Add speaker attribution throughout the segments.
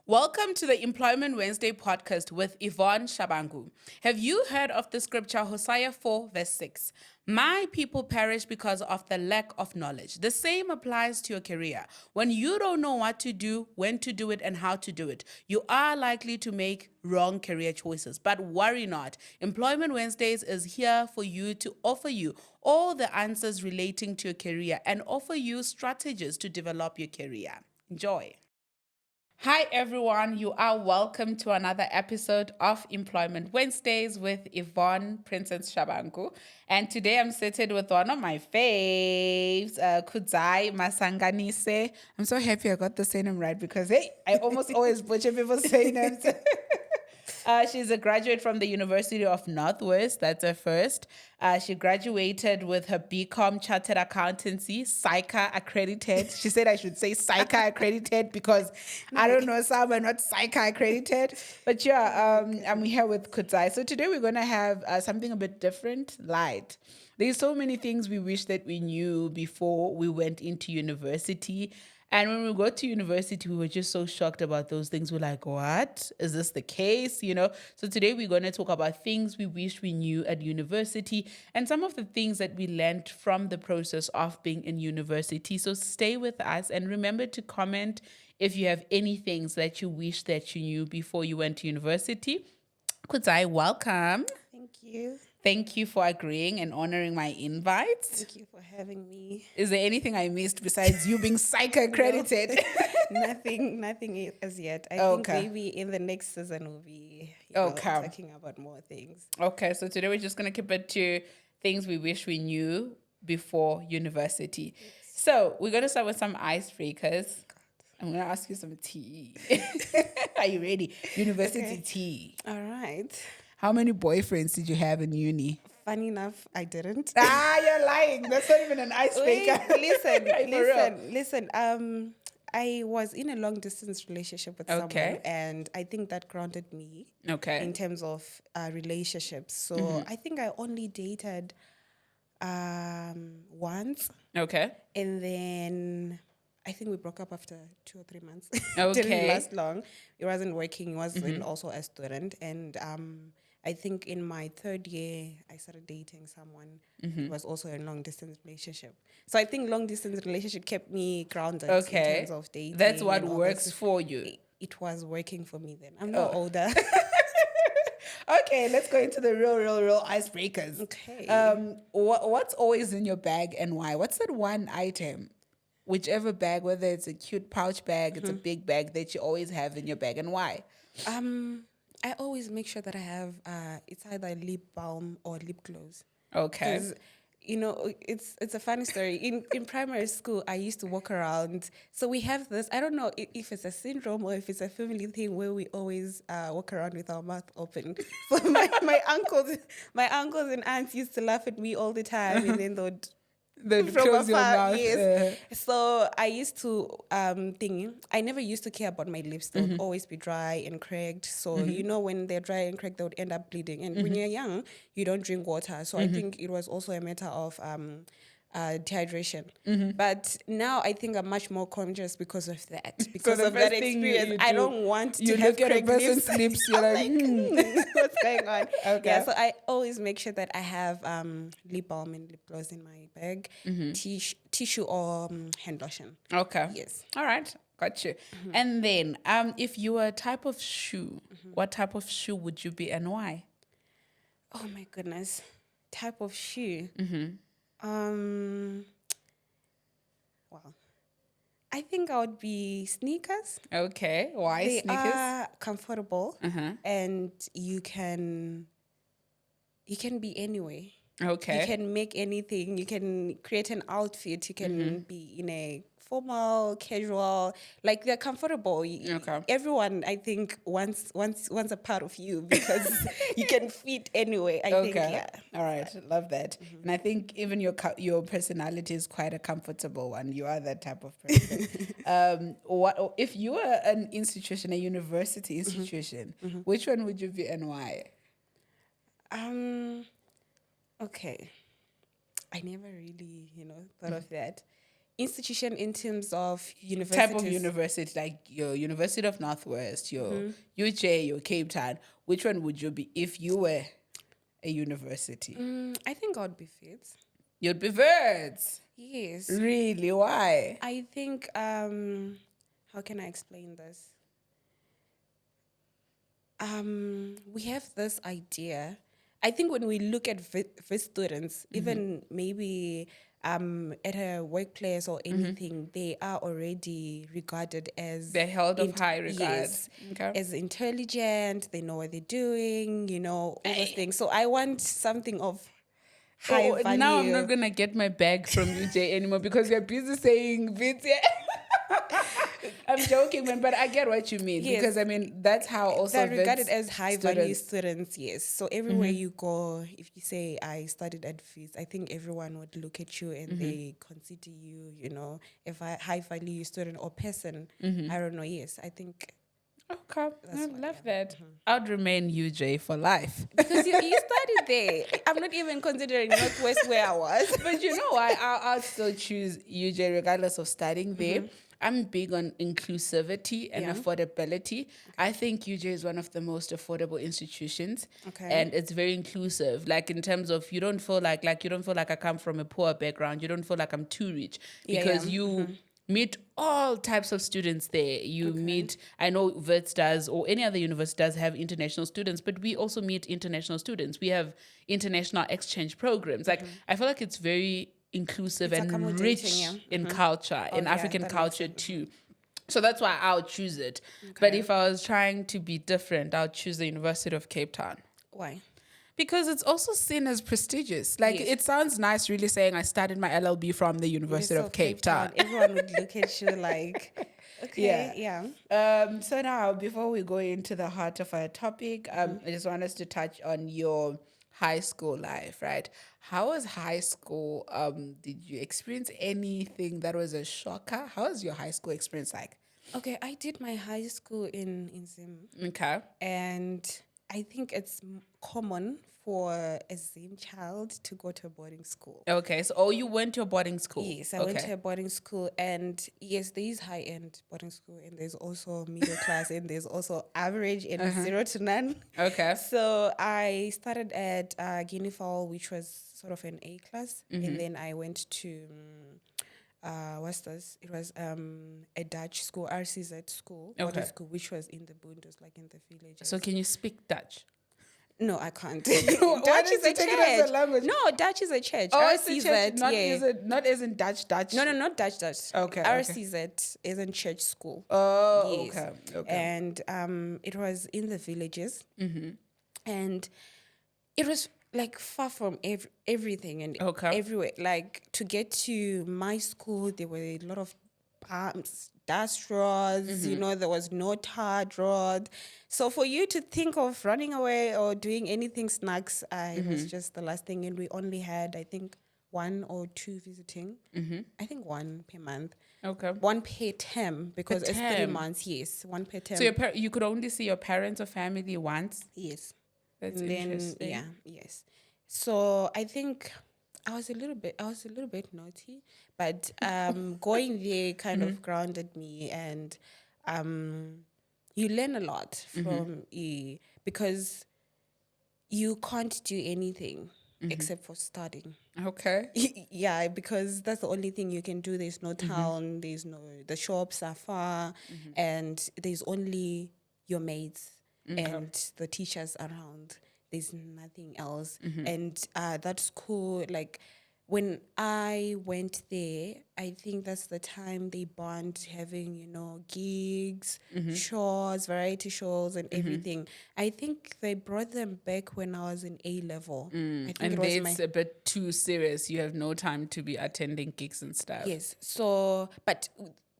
Speaker 1: Welcome to the Employment Wednesday podcast with Yvonne Shabangu. Have you heard of the scripture Hosea 4, verse 6? My people perish because of the lack of knowledge. The same applies to your career. When you don't know what to do, when to do it, and how to do it, you are likely to make wrong career choices. But worry not. Employment Wednesdays is here for you to offer you all the answers relating to your career and offer you strategies to develop your career. Enjoy. Hi, everyone. You are welcome to another episode of Employment Wednesdays with Yvonne Princess Shabangu. And today I'm seated with one of my faves, Kudzai Masanganise. I'm so happy I got the surname right because, hey, I almost always butcher people's surnames. She's a graduate from the University of Northwest. That's her first. She graduated with her BCom Chartered Accountancy, SICA accredited. She said I should say SICA accredited because I don't know, some are not SICA accredited. But yeah, I'm here with Kudzai. So today we're going to have something a bit different, light. There's so many things we wish that we knew before we went into university. And when we got to university, we were just so shocked about those things. We're like, what? Is this the case? So today we're going to talk about things we wish we knew at university and some of the things that we learned from the process of being in university. So stay with us and remember to comment if you have any things that you wish that you knew before you went to university. Kudzai, welcome.
Speaker 2: Thank you.
Speaker 1: Thank you for agreeing and honoring my invite.
Speaker 2: Thank you for having me.
Speaker 1: Is there anything I missed besides you being psych accredited?
Speaker 2: Nothing as yet. I think maybe in the next season we'll be talking about more things.
Speaker 1: Okay, so today we're just going to keep it to things we wish we knew before university. Yes. So we're going to start with some icebreakers. I'm going to ask you some tea. Are you ready? University tea.
Speaker 2: All right.
Speaker 1: How many boyfriends did you have in uni?
Speaker 2: Funny enough, I didn't.
Speaker 1: You're lying. That's not even an icebreaker.
Speaker 2: Listen. I was in a long distance relationship with someone, and I think that grounded me. In terms of relationships. So I think I only dated once. And then I think we broke up after 2 or 3 months. It didn't last long. It wasn't working. It wasn't also a student. And I think in my 3rd year, I started dating someone who was also in a long-distance relationship. So I think long-distance relationship kept me grounded in terms of dating.
Speaker 1: That's what works for you.
Speaker 2: It was working for me then. I'm not older.
Speaker 1: Okay, let's go into the real icebreakers.
Speaker 2: Okay.
Speaker 1: What's always in your bag and why? What's that one item? Whichever bag, whether it's a cute pouch bag, it's a big bag that you always have in your bag, and why?
Speaker 2: I always make sure that I have it's either lip balm or lip gloss.
Speaker 1: Okay.
Speaker 2: Because it's a funny story. In primary school, I used to walk around. So we have this. I don't know if it's a syndrome or if it's a family thing where we always walk around with our mouth open. So my uncles and aunts used to laugh at me all the time, and then
Speaker 1: Then close your mouth.
Speaker 2: Yes. So I used to I never used to care about my lips. They would always be dry and cracked. So when they're dry and cracked, they would end up bleeding. And when you're young, you don't drink water. So I think it was also a matter of dehydration. But now I think I'm much more conscious because of that. Because of that experience. I don't want to have
Speaker 1: look at a person's lips, you're like,
Speaker 2: what's going on? Okay. Yeah, so I always make sure that I have lip balm and lip gloss in my bag, tissue or hand lotion.
Speaker 1: Okay.
Speaker 2: Yes.
Speaker 1: All right. Got you. And then if you were a type of shoe, what type of shoe would you be and why?
Speaker 2: Oh my goodness. Type of shoe. Well, I think I would be sneakers.
Speaker 1: Okay. Why
Speaker 2: they
Speaker 1: sneakers?
Speaker 2: They are comfortable and you can be anywhere.
Speaker 1: Okay.
Speaker 2: You can make anything. You can create an outfit. You can be in a formal, casual, like they're comfortable. Everyone, I think, wants a part of you because you can fit anyway. I think, yeah.
Speaker 1: All right, love that. And I think even your personality is quite a comfortable one. You are that type of person. What if you were an institution, a university institution? Which one would you be and why?
Speaker 2: Okay, I never really, thought of that. institution in terms of
Speaker 1: Type
Speaker 2: universities.
Speaker 1: of university, like your University of Northwest, your UJ, your Cape Town. Which one would you be if you were a university?
Speaker 2: I think I'd be fit.
Speaker 1: You'd be Verds.
Speaker 2: Yes.
Speaker 1: Really? Why?
Speaker 2: I think, how can I explain this? We have this idea. I think when we look at VIS students, even maybe at a workplace or anything, they are already regarded as
Speaker 1: They're held of high regard.
Speaker 2: Yes, as intelligent. They know what they're doing. All those things. So I want something of high value.
Speaker 1: Now I'm not gonna get my bag from UJ anymore because you're busy saying Vits. I'm joking, man, but I get what you mean.
Speaker 2: Yes.
Speaker 1: Because I mean that's how also
Speaker 2: They're regarded
Speaker 1: Vits
Speaker 2: as high value students, yes. So everywhere you go, if you say I studied at VIS, I think everyone would look at you and they consider you, if a high value student or person. I don't know. Yes, I think.
Speaker 1: Okay, I love that. I'd remain UJ for life.
Speaker 2: Because you studied there. I'm not even considering Northwest where I was.
Speaker 1: But you know what? I'll still choose UJ regardless of studying there. I'm big on inclusivity and affordability. I think UJ is one of the most affordable institutions.
Speaker 2: Okay.
Speaker 1: And it's very inclusive. Like in terms of you don't feel like you don't feel like I come from a poor background. You don't feel like I'm too rich. Because you meet all types of students there. You meet, I know Wits does or any other university does have international students, but we also meet international students. We have international exchange programs. Like I feel like it's very inclusive and rich in culture, in African culture too. So that's why I'll choose it. But if I was trying to be different, I'll choose the University of Cape Town.
Speaker 2: Why?
Speaker 1: Because it's also seen as prestigious. Like it sounds nice really saying I started my LLB from the University of Cape Town.
Speaker 2: Everyone would look at you like, okay, yeah.
Speaker 1: So now before we go into the heart of our topic, I just want us to touch on your high school life, right? How was high school? Did you experience anything that was a shocker? How was your high school experience like?
Speaker 2: Okay, I did my high school in Zim.
Speaker 1: Okay.
Speaker 2: And I think it's common for a Zim child to go to a boarding school.
Speaker 1: Okay, so you went to a boarding school?
Speaker 2: Yes, I went to a boarding school, and yes, there is high-end boarding school, and there's also middle class, and there's also average and 0 to none.
Speaker 1: Okay.
Speaker 2: So I started at Guinea Fowl, which was sort of an A class, and then I went to what's this? It was a Dutch school, RCZ school, boarding school, which was in the Bundos, like in the villages.
Speaker 1: So can you speak Dutch?
Speaker 2: No, I can't.
Speaker 1: Dutch is a church.
Speaker 2: No, Dutch is a church.
Speaker 1: Oh,
Speaker 2: RCZ,
Speaker 1: it's a church, not as in Dutch.
Speaker 2: No, not Dutch.
Speaker 1: Okay.
Speaker 2: RCZ is in church school.
Speaker 1: Oh,
Speaker 2: yes.
Speaker 1: Okay.
Speaker 2: And it was in the villages, and it was like far from everything and everywhere. Like to get to my school, there were a lot of palms, dust roads, there was no tarred road. So for you to think of running away or doing anything snacks, it was just the last thing. And we only had, I think, 1 or 2 visiting. I think 1 per month.
Speaker 1: Okay.
Speaker 2: 1 per term because it's 3 months. Yes, 1 per term.
Speaker 1: So you could only see your parents or family once?
Speaker 2: Yes.
Speaker 1: That's
Speaker 2: and
Speaker 1: interesting.
Speaker 2: Then, yes. So I think I was a little bit naughty, but going there kind of grounded me, and you learn a lot from because you can't do anything except for studying.
Speaker 1: Okay.
Speaker 2: Yeah, because that's the only thing you can do. There's no town, the shops are far, and there's only your mates and the teachers around. There's nothing else. And that school, like when I went there, I think that's the time they bond having, gigs, shows, variety shows and everything. I think they brought them back when I was in A-level. I think
Speaker 1: And it's a bit too serious. You have no time to be attending gigs and stuff.
Speaker 2: Yes. So, but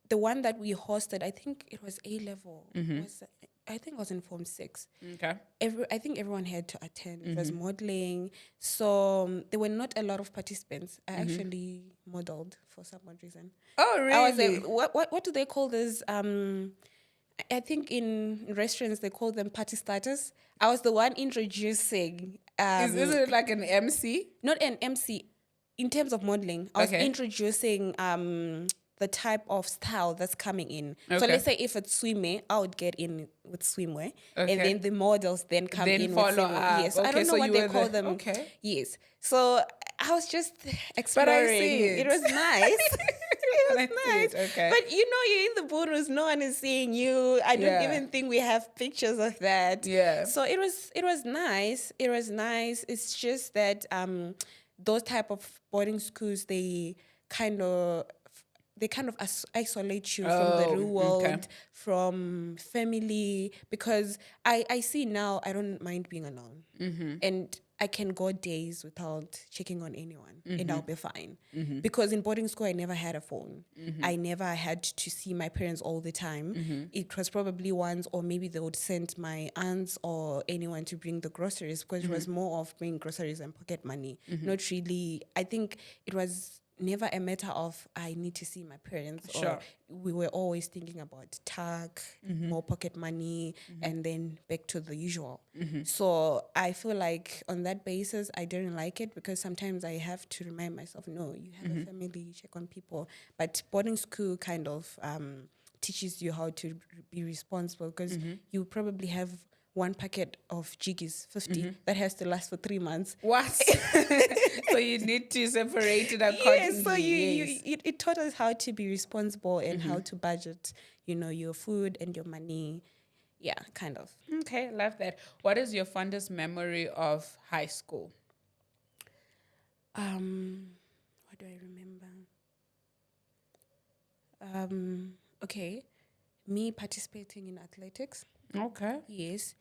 Speaker 2: the one that we hosted, I think it was A-level. I think I was in Form 6.
Speaker 1: Okay.
Speaker 2: I think everyone had to attend. It was modeling. So there were not a lot of participants. I actually modeled for some odd reason.
Speaker 1: Oh, really?
Speaker 2: I was what do they call this? I think in restaurants they call them party starters. I was the one introducing.
Speaker 1: Isn't it like an MC?
Speaker 2: Not an MC. in terms of modeling, I was
Speaker 1: Okay.
Speaker 2: introducing the type of style that's coming in. So
Speaker 1: Okay.
Speaker 2: let's say if it's swimwear, I would get in with swimwear,
Speaker 1: Okay.
Speaker 2: and then the models then come
Speaker 1: Then
Speaker 2: in with
Speaker 1: follow
Speaker 2: swimwear.
Speaker 1: up.
Speaker 2: Yes, I
Speaker 1: Okay,
Speaker 2: don't know
Speaker 1: so
Speaker 2: what
Speaker 1: you
Speaker 2: they
Speaker 1: were
Speaker 2: call
Speaker 1: the-
Speaker 2: them.
Speaker 1: okay.
Speaker 2: Yes, so I was just
Speaker 1: But I
Speaker 2: exploring.
Speaker 1: see
Speaker 2: It was nice.
Speaker 1: But I
Speaker 2: It was
Speaker 1: see
Speaker 2: nice.
Speaker 1: it, okay.
Speaker 2: But you know, you're in the boardrooms, no one is seeing you. I don't
Speaker 1: Yeah.
Speaker 2: even think we have pictures of that.
Speaker 1: Yeah.
Speaker 2: So it was nice. It was nice. It's just that those type of boarding schools, they kind of isolate you from the
Speaker 1: Oh,
Speaker 2: real
Speaker 1: okay.
Speaker 2: world, from family, because I see now I don't mind being alone. And I can go days without checking on anyone and I'll be fine. Because in boarding school, I never had a phone. I never had to see my parents all the time. It was probably once, or maybe they would send my aunts or anyone to bring the groceries, because it was more of bringing groceries and pocket money. Not really, I think it was never a matter of I need to see my parents.
Speaker 1: Sure.
Speaker 2: Or we were always thinking about tag, more pocket money, and then back to the usual. So I feel like on that basis, I didn't like it, because sometimes I have to remind myself, no, you have a family, you check on people. But boarding school kind of teaches you how to be responsible, because you probably have one packet of jiggies, 50, that has to last for 3 months.
Speaker 1: What? So you need to separate it accordingly.
Speaker 2: Yes, so it taught us how to be responsible and how to budget, your food and your money. Yeah, kind of.
Speaker 1: Okay, love that. What is your fondest memory of high school?
Speaker 2: What do I remember? Okay, me participating in athletics.
Speaker 1: Okay.
Speaker 2: Yes.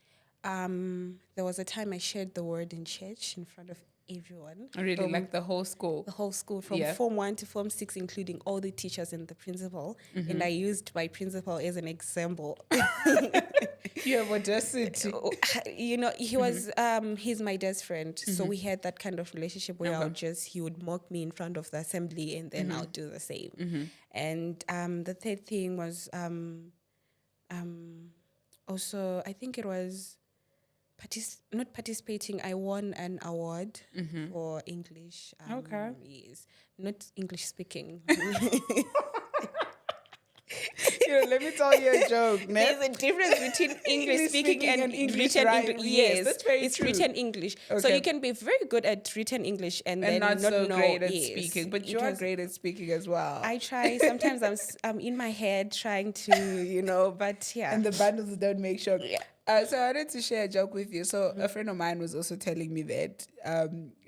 Speaker 2: There was a time I shared the word in church in front of everyone.
Speaker 1: Really,
Speaker 2: From
Speaker 1: like the whole school.
Speaker 2: the whole school, from
Speaker 1: Yeah.
Speaker 2: Form 1 to Form 6, including all the teachers and the principal. And I used my principal as an example.
Speaker 1: You have audacity.
Speaker 2: He was he's my dad's friend, so we had that kind of relationship where he would mock me in front of the assembly, and then I'll do the same. And the third thing was also, I think it was not participating. I won an award for English.
Speaker 1: Okay.
Speaker 2: Yes, not English speaking.
Speaker 1: Let me tell you a joke.
Speaker 2: There's a difference between English speaking and
Speaker 1: English
Speaker 2: written
Speaker 1: writing.
Speaker 2: English.
Speaker 1: Yes,
Speaker 2: Yes,
Speaker 1: that's very
Speaker 2: it's
Speaker 1: true.
Speaker 2: written English. So
Speaker 1: Okay.
Speaker 2: you can be very good at written English and then
Speaker 1: And not so
Speaker 2: know.
Speaker 1: great at
Speaker 2: Yes,
Speaker 1: speaking, but
Speaker 2: it
Speaker 1: you are
Speaker 2: was-
Speaker 1: great at speaking as well.
Speaker 2: I try. Sometimes I'm in my head trying to, but yeah.
Speaker 1: And the bundles don't make sure.
Speaker 2: Yeah.
Speaker 1: So I wanted to share a joke with you. So a friend of mine was also telling me that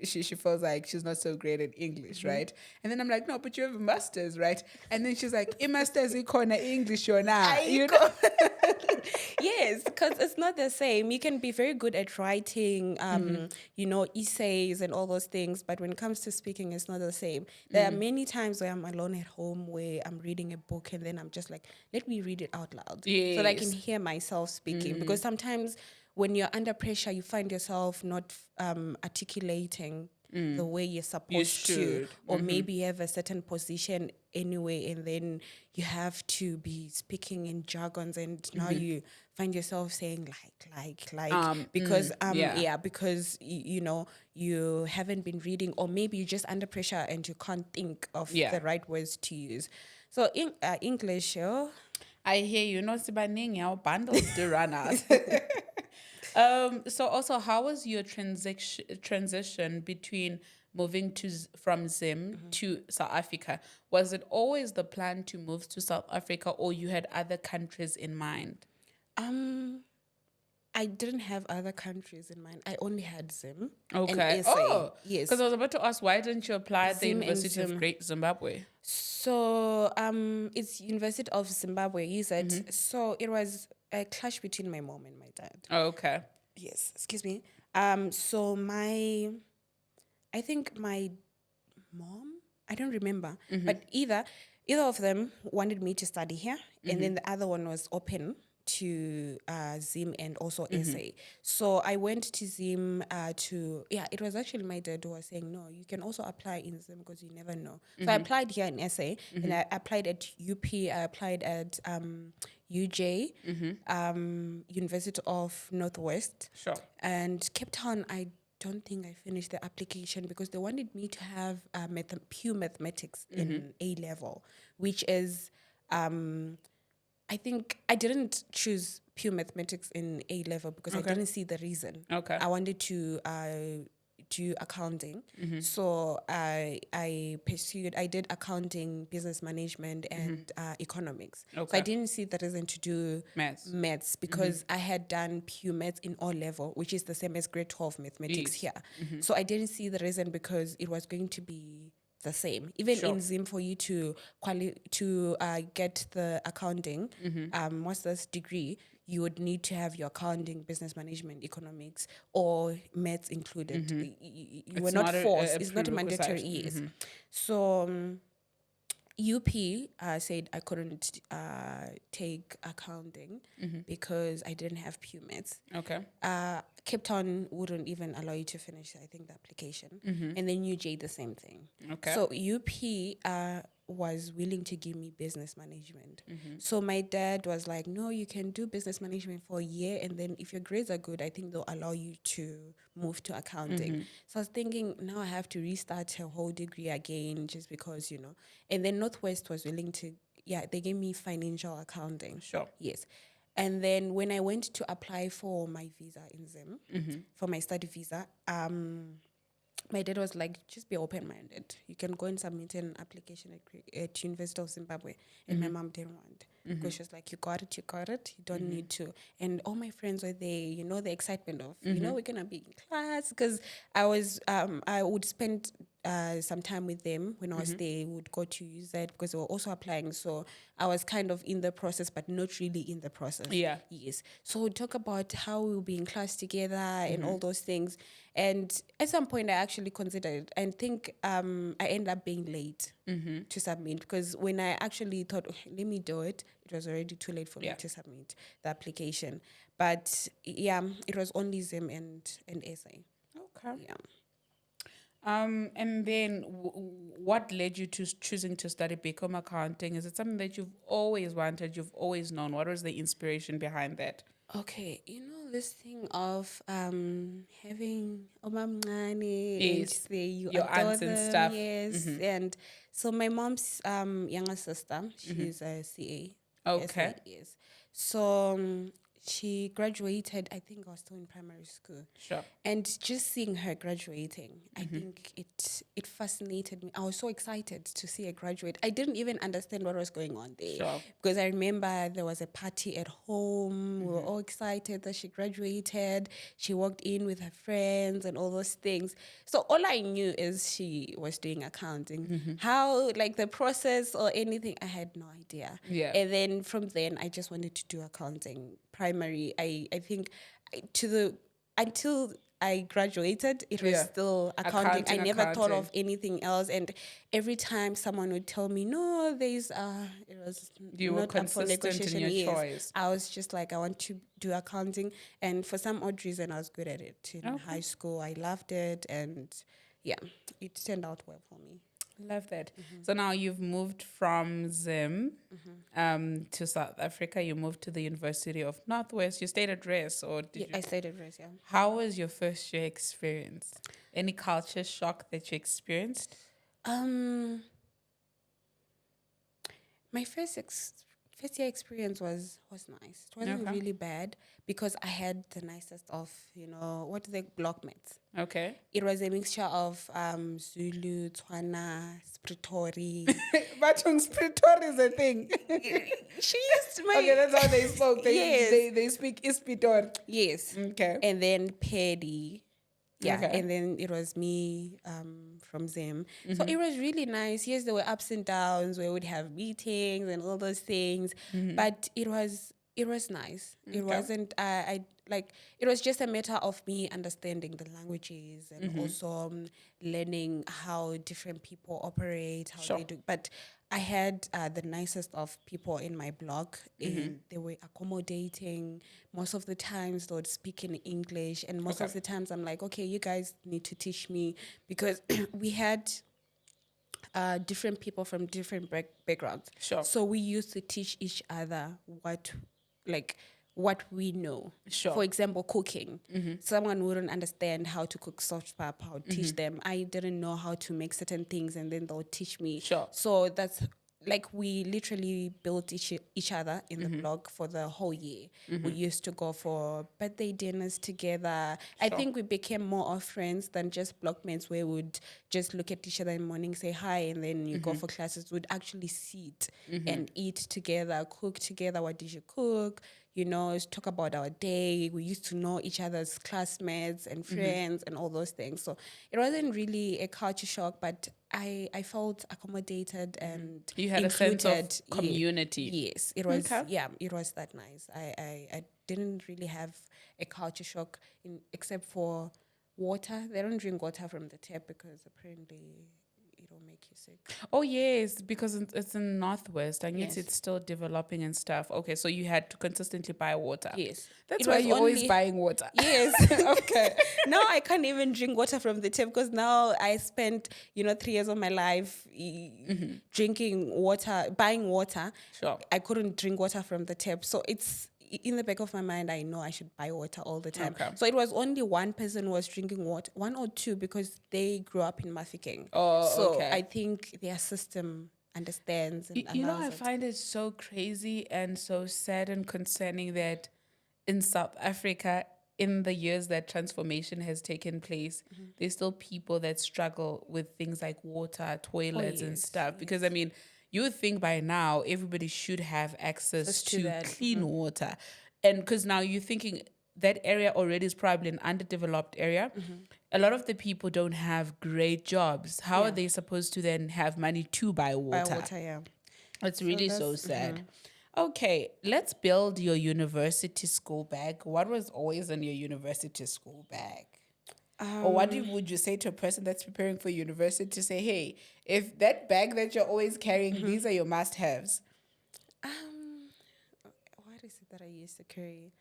Speaker 1: she feels like she's not so great at English, right? And then I'm like, no, but you have a master's, right? And then she's like, "I master's in English, you're not." You know?
Speaker 2: Yes, because it's not the same. You can be very good at writing, essays and all those things, but when it comes to speaking, it's not the same. There are many times where I'm alone at home, where I'm reading a book, and then I'm just like, let me read it out loud, so that I can
Speaker 1: Yes.
Speaker 2: hear myself speaking. Because sometimes when you're under pressure, you find yourself not articulating the way you're supposed to,
Speaker 1: should.
Speaker 2: or maybe you have a certain position anyway, and then you have to be speaking in jargons, and now you find yourself saying because because you haven't been reading, or maybe you're just under pressure and you can't think of the right words to use. So in English,
Speaker 1: I hear you. No, Sibaning, our bundles do run out. So also, how was your transition between moving from Zim to South Africa? Was it always the plan to move to South Africa, or you had other countries in mind?
Speaker 2: I didn't have other countries in mind. I only had Zim.
Speaker 1: Okay.
Speaker 2: And SA.
Speaker 1: Oh,
Speaker 2: Yes.
Speaker 1: Because I was about to ask, why didn't you apply at the
Speaker 2: Zim and
Speaker 1: University of
Speaker 2: Zim.
Speaker 1: Great Zimbabwe?
Speaker 2: So it's University of Zimbabwe, is it? So it was a clash between my mom and my dad.
Speaker 1: Oh, okay.
Speaker 2: Yes, excuse me. So I think my mom, I don't remember, but either of them wanted me to study here, and then the other one was open to Zim and also SA. So I went to Zim it was actually my dad who was saying, no, you can also apply in Zim because you never know. So I applied here in SA, and I applied at UP, I applied at UJ, University of Northwest.
Speaker 1: Sure.
Speaker 2: And Cape Town, I don't think I finished the application because they wanted me to have pure mathematics in A level, which is, I think I didn't choose pure mathematics in A level because I didn't see the reason.
Speaker 1: Okay.
Speaker 2: I wanted to do accounting. So I did accounting, business management, and economics. So
Speaker 1: Okay.
Speaker 2: I didn't see the reason to do maths because I had done pure maths in O level, which is the same as grade 12 mathematics
Speaker 1: Yes.
Speaker 2: here. So I didn't see the reason because it was going to be the same. Even in Zim, for you to get the accounting master's degree, you would need to have your accounting, business management, economics, or maths included. You were not forced. It's not a mandatory. Yes. So UP said I couldn't take accounting because I didn't have pure maths.
Speaker 1: Okay.
Speaker 2: Cape Town wouldn't even allow you to finish, I think, the application. And then UJ, the same thing.
Speaker 1: Okay.
Speaker 2: So UP was willing to give me business management. So my dad was like, no, you can do business management for a year. And then if your grades are good, I think they'll allow you to move to accounting. So I was thinking, now I have to restart a whole degree again just because, And then Northwest was willing to, they gave me financial accounting.
Speaker 1: Sure.
Speaker 2: Yes. And then when I went to apply for my visa in Zim, for my study visa, my dad was like, just be open-minded. You can go and submit an application at University of Zimbabwe. And my mom didn't want. Because she was like, you got it. You don't need to. And all my friends were there, the excitement of, we're going to be in class. Because I would spend some time with them when I was there. Would go to use that because they were also applying. So I was kind of in the process, but not really in the process.
Speaker 1: Yeah.
Speaker 2: Yes. So we'll talk about how we'll be in class together and all those things. And at some point, I actually considered, and think I ended up being late to submit because when I actually thought, okay, let me do it, it was already too late for me to submit the application. But it was only Zim and SA.
Speaker 1: Okay.
Speaker 2: Yeah.
Speaker 1: And then what led you to choosing to study Bicom accounting? Is it something that you've always wanted, you've always known? What was the inspiration behind that?
Speaker 2: Okay, this thing of having omamncane and
Speaker 1: Yes,
Speaker 2: say you
Speaker 1: your
Speaker 2: adore
Speaker 1: aunts and
Speaker 2: them,
Speaker 1: stuff.
Speaker 2: yes. And so my mom's younger sister, she's a CA.
Speaker 1: Okay.
Speaker 2: Yes. So she graduated, I think I was still in primary school.
Speaker 1: Sure.
Speaker 2: And just seeing her graduating, I think it fascinated me. I was so excited to see her graduate. I didn't even understand what was going on there.
Speaker 1: Sure.
Speaker 2: Because I remember there was a party at home. We were all excited that she graduated. She walked in with her friends and all those things. So all I knew is she was doing accounting. How, like the process or anything, I had no idea.
Speaker 1: Yeah.
Speaker 2: And then from then, I just wanted to do accounting. Primary, I think until I graduated, it was still accounting. I never thought of anything else. And every time someone would tell me, no, it was
Speaker 1: You
Speaker 2: not
Speaker 1: were
Speaker 2: up for
Speaker 1: consistent in
Speaker 2: negotiation.
Speaker 1: your choice.
Speaker 2: I was just like, I want to do accounting. And for some odd reason, I was good at it. In high school, I loved it. And it turned out well for me.
Speaker 1: Love that. So now you've moved from Zim to South Africa. You moved to the University of Northwest. You stayed at Rest, or did you?
Speaker 2: I stayed at Rest, yeah.
Speaker 1: How was your first year experience? Any culture shock that you experienced?
Speaker 2: My first year experience was nice. It wasn't really bad because I had the nicest of, what do they, blockmates.
Speaker 1: Okay.
Speaker 2: It was a mixture of Zulu, Tswana, Spritori.
Speaker 1: Bachung Spritori is a thing.
Speaker 2: She used my...
Speaker 1: Okay, that's how they spoke. They speak Ispitor.
Speaker 2: Yes.
Speaker 1: Okay.
Speaker 2: And then Paddy. Yeah,
Speaker 1: Okay.
Speaker 2: and then it was me from Zim. So it was really nice. Yes, there were ups and downs where we'd have meetings and all those things, but it was nice. It wasn't it was just a matter of me understanding the languages and also learning how different people operate, how they do. But I had the nicest of people in my block, and they were accommodating. Most of the times they would speak in English, and most of the times I'm like, okay, you guys need to teach me, because we had different people from different backgrounds.
Speaker 1: Sure.
Speaker 2: So we used to teach each other what we know.
Speaker 1: Sure.
Speaker 2: For example, cooking. Someone wouldn't understand how to cook soft pap. I'll teach them. I didn't know how to make certain things, and then they'll teach me.
Speaker 1: Sure.
Speaker 2: So that's like we literally built each other in the blog for the whole year. We used to go for birthday dinners together. I think we became more of friends than just blockmates where we'd just look at each other in the morning, say hi, and then you go for classes. We'd actually sit and eat together, cook together. What did you cook? You know, talk about our day. We used to know each other's classmates and friends and all those things. So it wasn't really a culture shock, but I felt accommodated and
Speaker 1: You had
Speaker 2: included.
Speaker 1: a sense of community.
Speaker 2: Yes, it was.
Speaker 1: Okay.
Speaker 2: Yeah, it was that nice. I didn't really have a culture shock except for water. They don't drink water from the tap because apparently it'll make you sick.
Speaker 1: Oh yes, because it's in Northwest. I guess
Speaker 2: Yes.
Speaker 1: it's still developing and stuff. Okay, so you had to consistently buy water.
Speaker 2: Yes,
Speaker 1: That's
Speaker 2: It
Speaker 1: why
Speaker 2: was
Speaker 1: you're always
Speaker 2: only-
Speaker 1: buying water.
Speaker 2: Yes. Okay. Now I can't even drink water from the tap because now I spent 3 years of my life drinking water, buying water.
Speaker 1: Sure.
Speaker 2: I couldn't drink water from the tap, so it's in the back of my mind. I know I should buy water all the time.
Speaker 1: Okay.
Speaker 2: So it was only one person who was drinking water, one or two, because they grew up in Mafikeng.
Speaker 1: Oh,
Speaker 2: so
Speaker 1: okay.
Speaker 2: I think their system understands and
Speaker 1: You know,
Speaker 2: allows
Speaker 1: I
Speaker 2: it.
Speaker 1: find it so crazy and so sad and concerning that in South Africa, in the years that transformation has taken place, there's still people that struggle with things like water, toilets, and
Speaker 2: yes,
Speaker 1: stuff. Because, I mean, you would think by now everybody should have access
Speaker 2: to
Speaker 1: to
Speaker 2: that.
Speaker 1: clean water. And because now you're thinking that area already is probably an underdeveloped area. A lot of the people don't have great jobs. How are they supposed to then have money to buy water?
Speaker 2: Buy water, yeah.
Speaker 1: It's really so
Speaker 2: that's-
Speaker 1: sad. Okay, let's build your university school bag. What was always in your university school bag? Or what would you say to a person that's preparing for university to say, hey, if that bag that you're always carrying, these are your must-haves?
Speaker 2: What is it that I used to carry?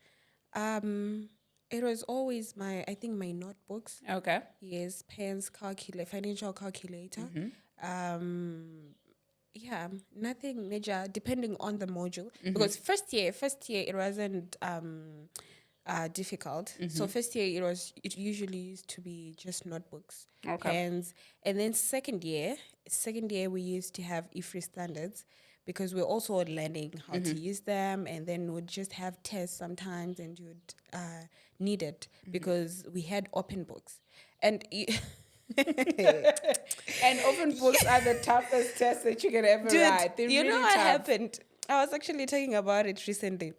Speaker 2: It was always my notebooks.
Speaker 1: Okay.
Speaker 2: Yes, pens, financial calculator. Yeah, nothing major depending on the module. Because first year it wasn't difficult. So first year it usually used to be just notebooks,
Speaker 1: Okay.
Speaker 2: pens, and then second year we used to have IFRI standards because we're also learning how to use them, and then we'd just have tests sometimes, and you'd need it because we had open books, and.
Speaker 1: And open books are the toughest tests that you can ever write. They're
Speaker 2: you
Speaker 1: really
Speaker 2: know what
Speaker 1: tough.
Speaker 2: happened? I was actually talking about it recently.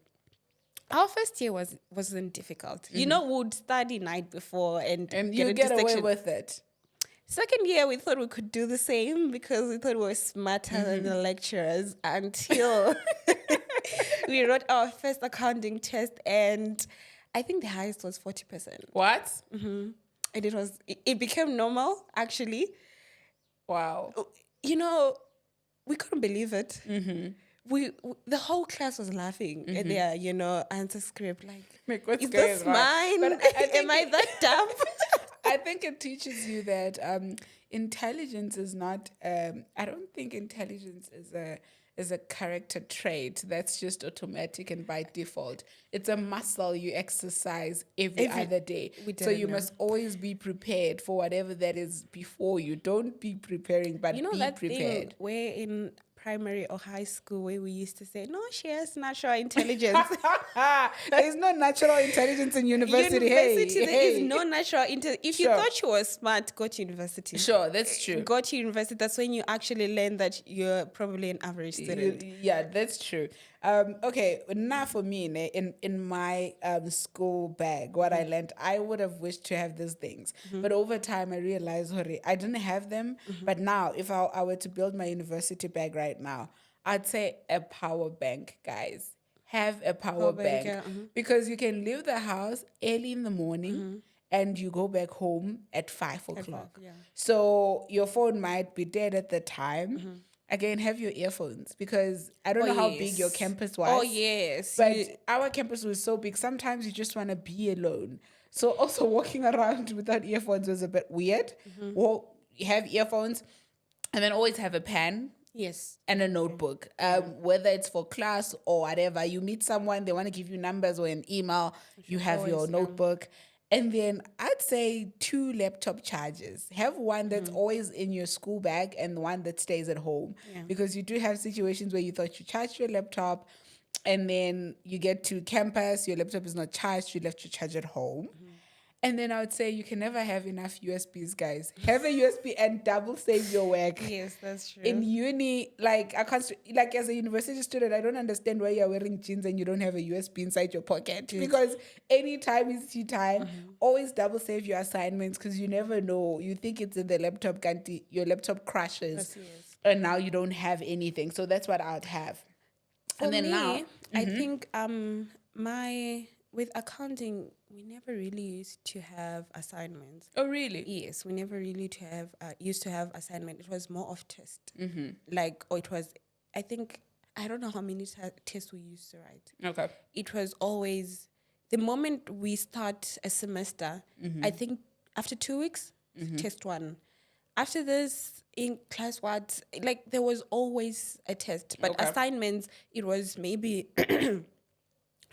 Speaker 2: Our first year wasn't difficult. You know, we'd study night before and
Speaker 1: You
Speaker 2: a
Speaker 1: get away
Speaker 2: distinction.
Speaker 1: with it.
Speaker 2: Second year, we thought we could do the same because we thought we were smarter than the lecturers until we wrote our first accounting test, and I think the highest was 40%.
Speaker 1: What?
Speaker 2: And it became normal, actually.
Speaker 1: Wow.
Speaker 2: You know, we couldn't believe it. The whole class was laughing at their, answer script. Like,
Speaker 1: What's
Speaker 2: is
Speaker 1: going
Speaker 2: this
Speaker 1: on?
Speaker 2: mine?
Speaker 1: But
Speaker 2: Am I that dumb?
Speaker 1: I think it teaches you that intelligence is not. I don't think intelligence is a character trait that's just automatic and by default. It's a muscle you exercise every other day.
Speaker 2: we
Speaker 1: So
Speaker 2: didn't
Speaker 1: you
Speaker 2: know.
Speaker 1: must always be prepared for whatever that is before you. Don't be preparing, but
Speaker 2: You know
Speaker 1: be
Speaker 2: that
Speaker 1: prepared.
Speaker 2: thing where in primary or high school where we used to say, no, she has natural intelligence.
Speaker 1: There's no natural intelligence in university.
Speaker 2: University, there is
Speaker 1: Hey.
Speaker 2: no natural intelligence. If you
Speaker 1: Sure.
Speaker 2: thought you were smart, go to university.
Speaker 1: Sure, that's true.
Speaker 2: Go to university. That's when you actually learn that you're probably an average student.
Speaker 1: Yeah, that's true. Okay, now for me, in my school bag, what I learned, I would have wished to have these things. But over time, I realized, I didn't have them. But now, if I were to build my university bag right now, I'd say a power bank, guys. Have a power
Speaker 2: bank,
Speaker 1: bank.
Speaker 2: yeah,
Speaker 1: Because you can leave the house early in the morning and you go back home at 5 o'clock.
Speaker 2: yeah.
Speaker 1: So your phone might be dead at the time. Again, have your earphones because I don't know how big your campus was.
Speaker 2: Oh, yes.
Speaker 1: But our campus was so big. Sometimes you just want to be alone. So also walking around without earphones was a bit weird. Well, you have earphones and then always have a pen.
Speaker 2: Yes.
Speaker 1: and a notebook, whether it's for class or whatever. You meet someone, they want to give you numbers or an email, you have your
Speaker 2: always,
Speaker 1: notebook. And then I'd say 2 laptop chargers. Have one that's
Speaker 2: Mm-hmm.
Speaker 1: always in your school bag and one that stays at home.
Speaker 2: Yeah.
Speaker 1: Because you do have situations where you thought you charged your laptop and then you get to campus, your laptop is not charged, you left your charge at home. And then I would say you can never have enough USBs, guys. Have a USB and double save your work.
Speaker 2: Yes, that's true.
Speaker 1: In uni, like I can't, like as a university student, I don't understand why you're wearing jeans and you don't have a USB inside your pocket. Because anytime is tea time, always double save your assignments because you never know. You think it's in the laptop, can't your laptop crashes,
Speaker 2: Yes.
Speaker 1: and now you don't have anything. So that's what I'd have.
Speaker 2: For
Speaker 1: and then
Speaker 2: me,
Speaker 1: now,
Speaker 2: I think my with accounting, we never really used to have assignments.
Speaker 1: oh really?
Speaker 2: Yes, we never really to have used to have assignment. It was more of test. Like, or it was, I think, I don't know how many tests we used to write.
Speaker 1: Okay.
Speaker 2: It was always the moment we start a semester. I think after 2 weeks, test one. After this, in class what, like there was always a test, but
Speaker 1: Okay.
Speaker 2: assignments, it was maybe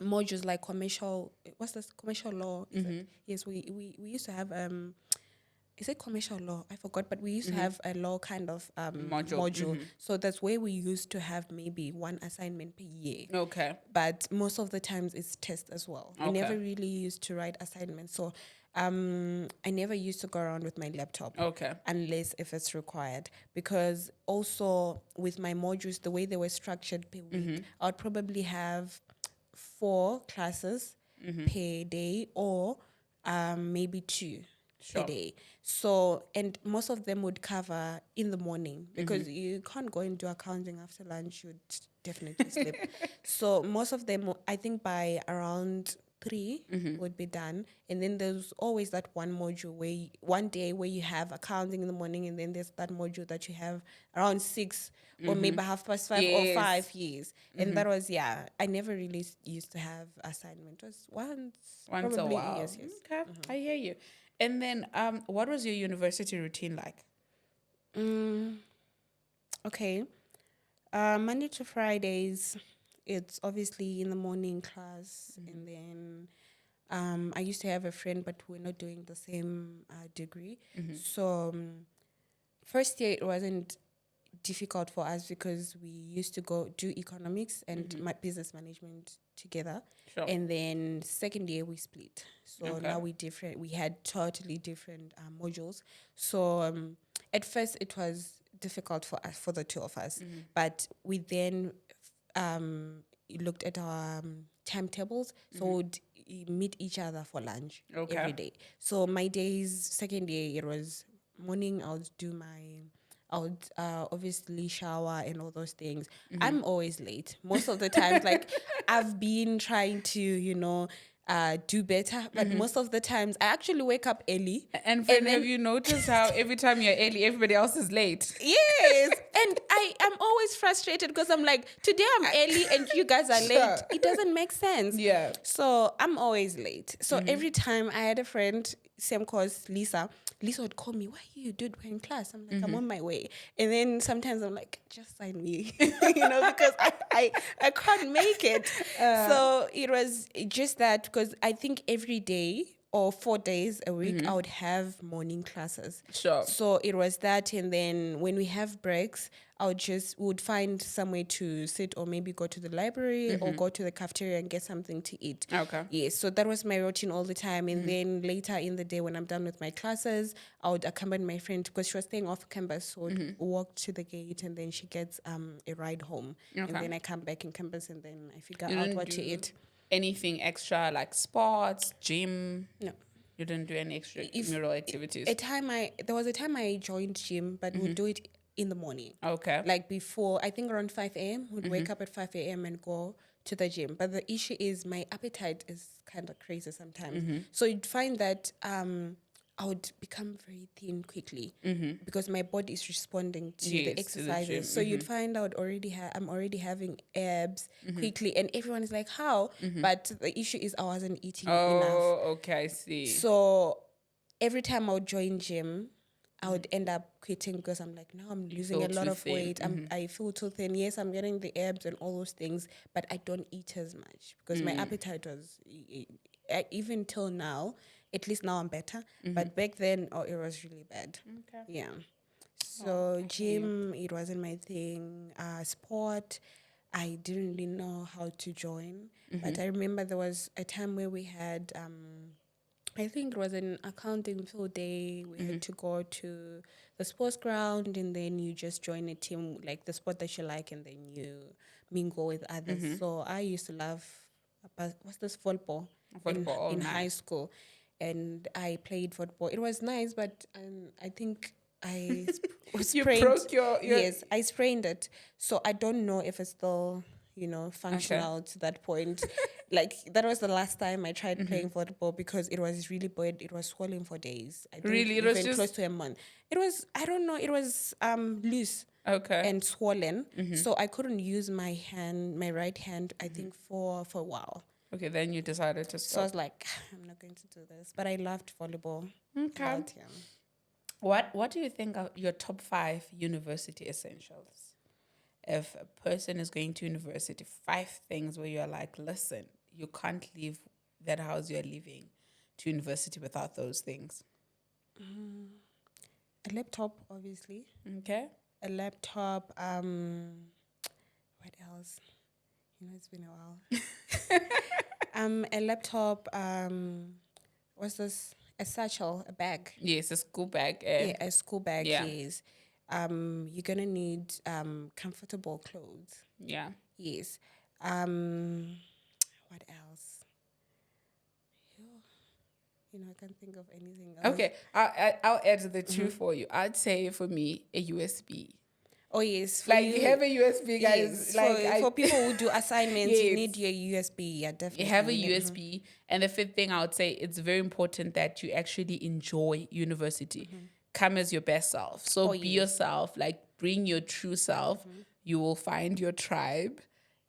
Speaker 2: modules like commercial. What's this? Commercial law. Is it? Yes, we used to have is it commercial law? I forgot, but we used to have a law kind of module. So that's where we used to have maybe one assignment per year.
Speaker 1: Okay.
Speaker 2: But most of the times it's test as well. We
Speaker 1: Okay.
Speaker 2: never really used to write assignments. So I never used to go around with my laptop.
Speaker 1: Okay.
Speaker 2: Unless if it's required. Because also with my modules, the way they were structured per week, I would probably have 4 classes per day or maybe 2 per day. So, and most of them would cover in the morning because you can't go and do accounting after lunch. You'd definitely sleep. So most of them, I think by around 3 would be done. And then there's always that one module one day where you have accounting in the morning, and then there's that module that you have around 6 or maybe 5:30 or
Speaker 1: Yes.
Speaker 2: 5 years. And that was, I never really used to have assignment. It was once
Speaker 1: Once a
Speaker 2: probably,
Speaker 1: while.
Speaker 2: Yes.
Speaker 1: Okay. I hear you. And then what was your university routine like?
Speaker 2: Okay. Monday to Fridays, it's obviously in the morning class, and then I used to have a friend, but we're not doing the same degree. So first year it wasn't difficult for us because we used to go do economics and my business management together.
Speaker 1: Sure.
Speaker 2: And then second year we split. So now we had totally different modules. So at first it was difficult for us, for the two of us, but we then looked at our timetables. So we'd meet each other for lunch every day. So my days, second year, it was morning. I would obviously shower and all those things. I'm always late. Most of the times, like I've been trying to, do better, but most of the times I actually wake up early.
Speaker 1: And have you noticed how every time you're early, everybody else is late?
Speaker 2: Yes, and I am always frustrated because I'm like, today I'm early and you guys are late. It doesn't make sense.
Speaker 1: Yeah.
Speaker 2: So I'm always late. So every time I had a friend, same course, Lisa would call me, why you dude, we're in class? I'm like, I'm on my way. And then sometimes I'm like, just sign me, because I can't make it. So it was just that, because I think every day or 4 days a week, I would have morning classes.
Speaker 1: Sure.
Speaker 2: So it was that, and then when we have breaks, would find somewhere to sit, or maybe go to the library or go to the cafeteria and get something to eat.
Speaker 1: Okay.
Speaker 2: Yes, so that was my routine all the time. And then later in the day, when I'm done with my classes, I would accompany my friend because she was staying off campus, so would walk to the gate, and then she gets a ride home. And then I come back in campus, and then I figure out what to eat.
Speaker 1: Anything extra like sports, gym?
Speaker 2: No.
Speaker 1: You didn't do any extra mural activities?
Speaker 2: There was a time I joined gym, but would do it in the morning.
Speaker 1: Okay.
Speaker 2: Like before, I think around 5 a.m. would wake up at 5 a.m. and go to the gym. But the issue is my appetite is kind of crazy sometimes. So you'd find that I would become very thin quickly because my body is responding to the exercises.
Speaker 1: gym.
Speaker 2: So you'd find out I'm already having abs quickly, and everyone is like, how? But the issue is I wasn't eating enough.
Speaker 1: Oh, okay, I see.
Speaker 2: So every time I would join gym, I would end up quitting because I'm like, now I'm losing a
Speaker 1: feel
Speaker 2: lot
Speaker 1: too
Speaker 2: of
Speaker 1: thin.
Speaker 2: weight. I feel too thin. Yes, I'm getting the abs and all those things, but I don't eat as much because my appetite was, even till now, at least now I'm better. But back then, it was really bad.
Speaker 1: Okay.
Speaker 2: Yeah.
Speaker 1: Oh,
Speaker 2: So
Speaker 1: I hear you.
Speaker 2: gym, it wasn't my thing. Sport, I didn't really know how to join. But I remember there was a time where we had, I think it was an accounting field day. We had to go to the sports ground, and then you just join a team, like the sport that you like, and then you mingle with others. So I used to love, what's this, football,
Speaker 1: Football,
Speaker 2: in
Speaker 1: nice.
Speaker 2: high school, and I played football. It was nice, but I think I was
Speaker 1: You
Speaker 2: sprained.
Speaker 1: broke your
Speaker 2: Yes, I sprained it. So I don't know if it's still, functional to that point. Like, that was the last time I tried playing football because it was really bad. It was swollen for days. I think
Speaker 1: Really? It
Speaker 2: even
Speaker 1: was
Speaker 2: close
Speaker 1: just
Speaker 2: to a month. It was, I don't know, it was loose
Speaker 1: okay.
Speaker 2: and swollen. So I couldn't use my right hand, I think, for a while.
Speaker 1: Okay, then you decided to
Speaker 2: So I
Speaker 1: stop.
Speaker 2: was like, I'm not going to do this. But I loved volleyball.
Speaker 1: Okay.
Speaker 2: A lot, yeah.
Speaker 1: What do you think are your top 5 university essentials? If a person is going to university, 5 things where you're like, listen, you can't leave that house you're living to university without those things.
Speaker 2: A laptop, obviously.
Speaker 1: Okay.
Speaker 2: A laptop. What else? It's been a while. A laptop. What's this? A satchel, a bag.
Speaker 1: Yes, a school bag.
Speaker 2: Yeah, a school bag.
Speaker 1: Yeah.
Speaker 2: Yes. You're gonna need comfortable clothes.
Speaker 1: Yeah.
Speaker 2: Yes. What else? I can't think of anything else.
Speaker 1: Okay, I'll add the 2 for you. I'd say for me, a USB.
Speaker 2: Oh yes, for
Speaker 1: Like,
Speaker 2: you,
Speaker 1: you have a USB, guys.
Speaker 2: yes,
Speaker 1: Like,
Speaker 2: for people who do assignments, you
Speaker 1: Yes.
Speaker 2: need your USB. Yeah, definitely.
Speaker 1: you have a USB. And the 5th thing I would say, it's very important that you actually enjoy university. Come as your best self. So be yourself, like bring your true self. You will find your tribe.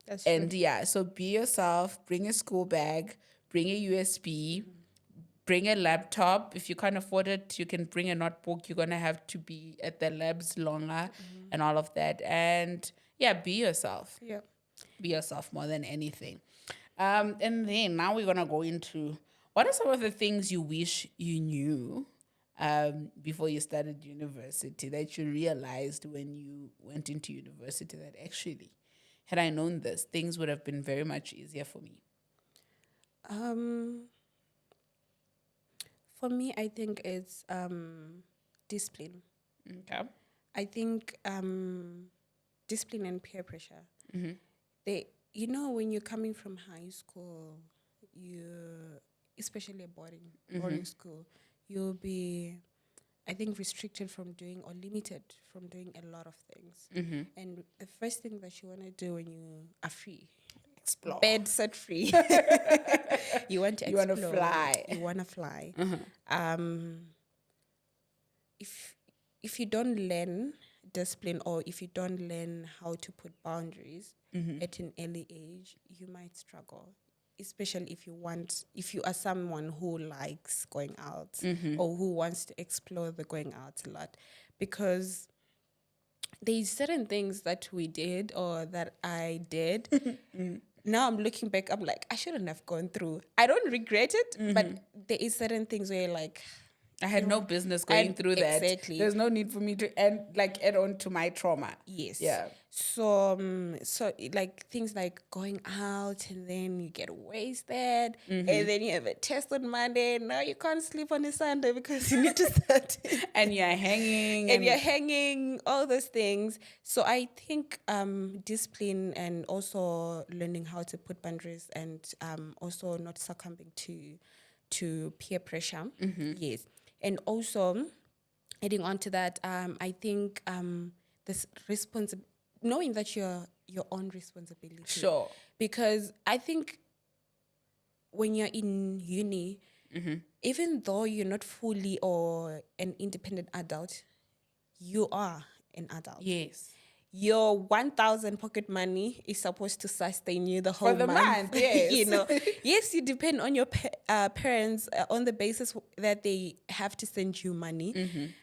Speaker 2: That's true.
Speaker 1: And yeah, so be yourself, bring a school bag, bring a USB, bring a laptop. If you can't afford it, you can bring a notebook. You're going to have to be at the labs longer and all of that. And yeah, be yourself.
Speaker 2: Yeah.
Speaker 1: Be yourself more than anything. And then now we're going to go into what are some of the things you wish you knew before you started university that you realized when you went into university that actually, had I known this, things would have been very much easier for me?
Speaker 2: For me, I think it's discipline.
Speaker 1: Okay.
Speaker 2: I think discipline and peer pressure. They, when you're coming from high school, especially a boarding school, you'll be, I think, restricted from doing or limited from doing a lot of things. And the first thing that you want to do when you are free,
Speaker 1: Explore.
Speaker 2: bed set free, you want to
Speaker 1: You
Speaker 2: explore.
Speaker 1: wanna fly.
Speaker 2: You want to fly. If you don't learn discipline, or if you don't learn how to put boundaries at an early age, you might struggle. Especially if you are someone who likes going out or who wants to explore the going out a lot, because there's certain things that we did or that I did. Now I'm looking back, I'm like, I shouldn't have gone through. I don't regret it, but there is certain things where you're like,
Speaker 1: I had no business going through that.
Speaker 2: Exactly.
Speaker 1: There's no need for me to add on to my trauma.
Speaker 2: Yes.
Speaker 1: Yeah.
Speaker 2: So, like things like going out and then you get wasted and then you have a test on Monday. Now you can't sleep on a Sunday because you need to start.
Speaker 1: And you're hanging.
Speaker 2: And you're hanging, all those things. So I think discipline and also learning how to put boundaries and also not succumbing to peer pressure. Yes. And also, adding on to that, I think this knowing that you're your own responsibility.
Speaker 1: Sure.
Speaker 2: Because I think when you're in uni, even though you're not fully or an independent adult, you are an adult.
Speaker 1: Yes.
Speaker 2: Your 1,000 pocket money is supposed to sustain you the whole
Speaker 1: For the month, yes.
Speaker 2: Yes, you depend on your parents on the basis that they have to send you money.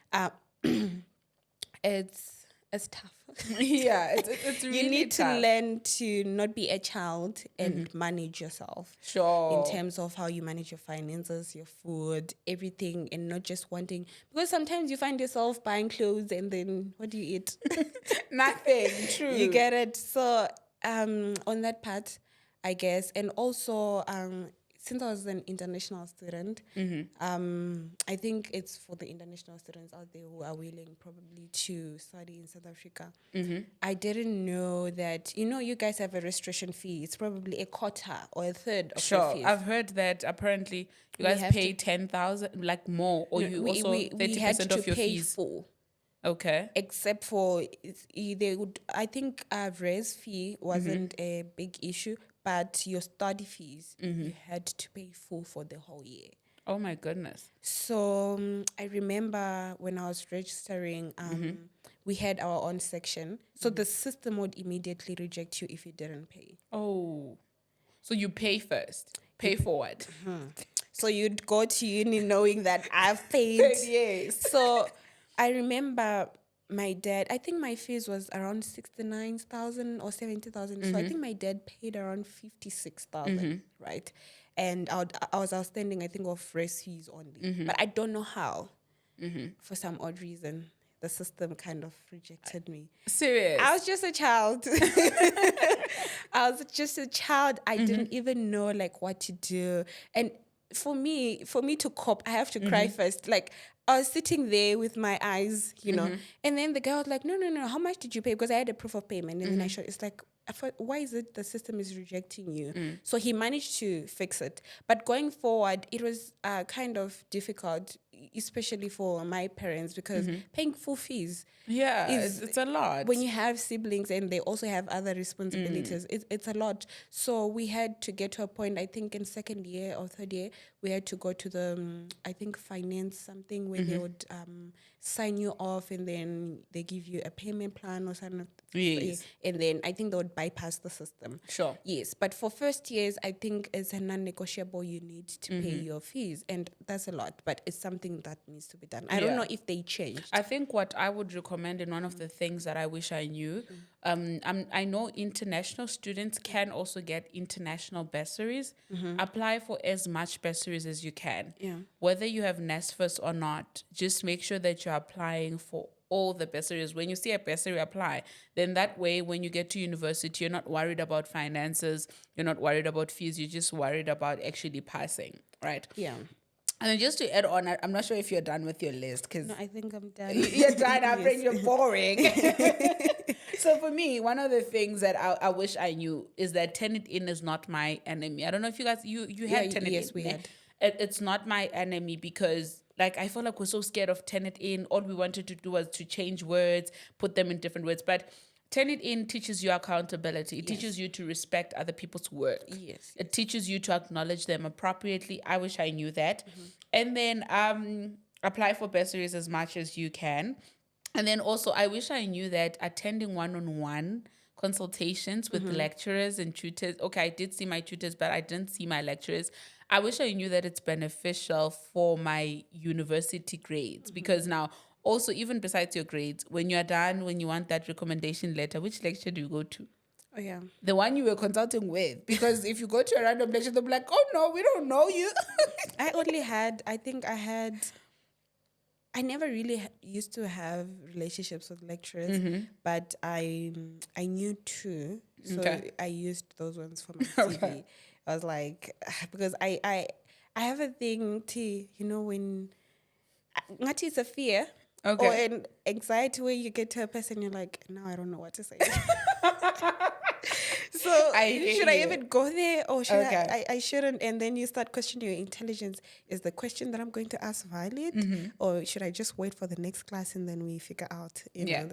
Speaker 2: it's tough.
Speaker 1: Yeah, it's really
Speaker 2: You need to
Speaker 1: tough.
Speaker 2: learn to not be a child and manage yourself. In
Speaker 1: Sure.
Speaker 2: terms of how you manage your finances, your food, everything, and not just wanting, because sometimes you find yourself buying clothes and then what do you eat?
Speaker 1: Nothing. True.
Speaker 2: You get it. So on that part, I guess, and also since I was an international student, I think it's for the international students out there who are willing probably to study in South Africa. I didn't know that, you guys have a registration fee. It's probably a quarter or a third of your
Speaker 1: Sure.
Speaker 2: fees.
Speaker 1: I've heard that apparently you
Speaker 2: We
Speaker 1: guys
Speaker 2: have
Speaker 1: pay
Speaker 2: to-
Speaker 1: 10,000, like more, or
Speaker 2: No,
Speaker 1: you
Speaker 2: we,
Speaker 1: also
Speaker 2: we had
Speaker 1: 30%
Speaker 2: to
Speaker 1: of your
Speaker 2: pay
Speaker 1: fees.
Speaker 2: full.
Speaker 1: Okay.
Speaker 2: Except for they would, I think res fee wasn't a big issue, but your study fees you had to pay full for the whole year.
Speaker 1: Oh my goodness.
Speaker 2: So I remember when I was registering, we had our own section. So the system would immediately reject you if you didn't pay.
Speaker 1: Oh. So you pay first. Pay forward.
Speaker 2: So you'd go to uni knowing that I've paid.
Speaker 1: Yes.
Speaker 2: So I remember my dad, I think my fees was around 69,000 or 70,000. So I think my dad paid around 56,000, right? And I was outstanding, I think, of res fees only. But I don't know how. For some odd reason, the system kind of rejected me.
Speaker 1: Serious.
Speaker 2: I was just a child. I was just a child. I didn't even know like what to do. And for me to cope, I have to cry first. Like I was sitting there with my eyes, and then the guy was like, no, how much did you pay? Because I had a proof of payment. And then I showed, it's like, I thought, why is it the system is rejecting you? So he managed to fix it. But going forward, it was kind of difficult, especially for my parents, because paying full fees
Speaker 1: Yeah,
Speaker 2: is
Speaker 1: it's a lot.
Speaker 2: when you have siblings and they also have other responsibilities. It's a lot. So we had to get to a point, I think in second year or third year, we had to go to the I think finance something where they would sign you off and then they give you a payment plan or something.
Speaker 1: Yes.
Speaker 2: And then I think they would bypass the system.
Speaker 1: Sure.
Speaker 2: Yes, but for first years, I think it's a non-negotiable. You need to pay your fees, and that's a lot. But it's something that needs to be done. I don't
Speaker 1: Yeah.
Speaker 2: know if they changed.
Speaker 1: I think what I would recommend, and one of the things that I wish I knew, I know international students can also get international bursaries. Apply for as much bursaries as you can.
Speaker 2: Yeah.
Speaker 1: Whether you have NSFAS or not, just make sure that you're applying for all the bursaries. When you see a bursary, apply. Then that way, when you get to university, you're not worried about finances, you're not worried about fees, you're just worried about actually passing, right?
Speaker 2: Yeah.
Speaker 1: And then just to add on, I'm not sure if you're done with your list because
Speaker 2: No, I think I'm done.
Speaker 1: you're done. I'm
Speaker 2: Yes.
Speaker 1: you're boring. So for me, one of the things that I wish I knew is that Turnitin is not my enemy. I don't know if you guys you had Turnitin.
Speaker 2: yes, we had.
Speaker 1: It's not my enemy because like I feel like we're so scared of Turnitin. All we wanted to do was to change words, put them in different words, but Turnitin teaches you accountability. It teaches you to respect other people's work.
Speaker 2: Yes.
Speaker 1: It teaches you to acknowledge them appropriately. I wish I knew that. And then apply for bursaries as much as you can. And then also, I wish I knew that attending one-on-one consultations with lecturers and tutors. Okay, I did see my tutors, but I didn't see my lecturers. I wish I knew that it's beneficial for my university grades because now, also, even besides your grades, when you're done, when you want that recommendation letter, which lecture do you go to?
Speaker 2: Oh, yeah.
Speaker 1: The one you were consulting with. Because if you go to a random lecture, they'll be like, oh, no, we don't know you.
Speaker 2: I never really used to have relationships with lecturers, but I knew two. So
Speaker 1: Okay.
Speaker 2: I used those ones for my CV. I was like, because I have a thing to, when, ngathi it's a fear.
Speaker 1: Okay.
Speaker 2: Or an anxiety where you get to a person, you're like, no, I don't know what to say. So should I even go there or should I shouldn't? And then you start questioning your intelligence. Is the question that I'm going to ask valid? Or should I just wait for the next class and then we figure out,
Speaker 1: Yeah.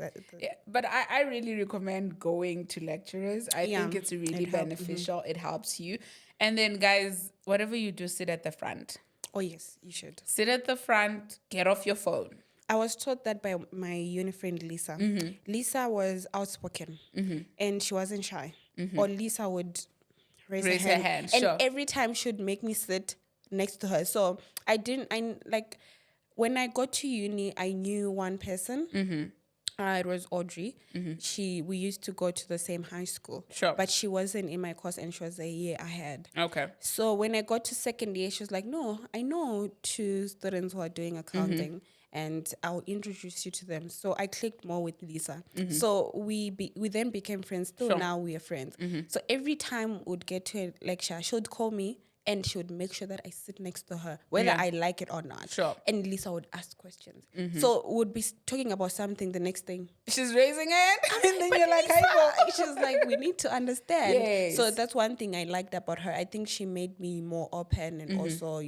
Speaker 1: But I really recommend going to lecturers. I think it's really beneficial. It helps you. And then, guys, whatever you do, sit at the front.
Speaker 2: Oh, yes, you should.
Speaker 1: Sit at the front. Get off your phone.
Speaker 2: I was taught that by my uni friend Lisa. Lisa was outspoken and she wasn't shy. Or Lisa would raise her hand. And
Speaker 1: sure.
Speaker 2: every time she would make me sit next to her. So I when I got to uni, I knew one person. It was Audrey. We used to go to the same high school.
Speaker 1: Sure.
Speaker 2: But she wasn't in my course and she was a year ahead.
Speaker 1: Okay.
Speaker 2: So when I got to second year, she was like, no, I know two students who are doing accounting and I'll introduce you to them. So I clicked more with Lisa. So we then became friends. Still now we are friends. So every time we'd get to a lecture, she would call me and she would make sure that I sit next to her, whether I like it or not.
Speaker 1: Sure.
Speaker 2: And Lisa would ask questions. So we'd be talking about something, the next thing.
Speaker 1: She's raising it.
Speaker 2: And then you're like, hi, she's like, we need to understand.
Speaker 1: Yes.
Speaker 2: So that's one thing I liked about her. I think she made me more open and also,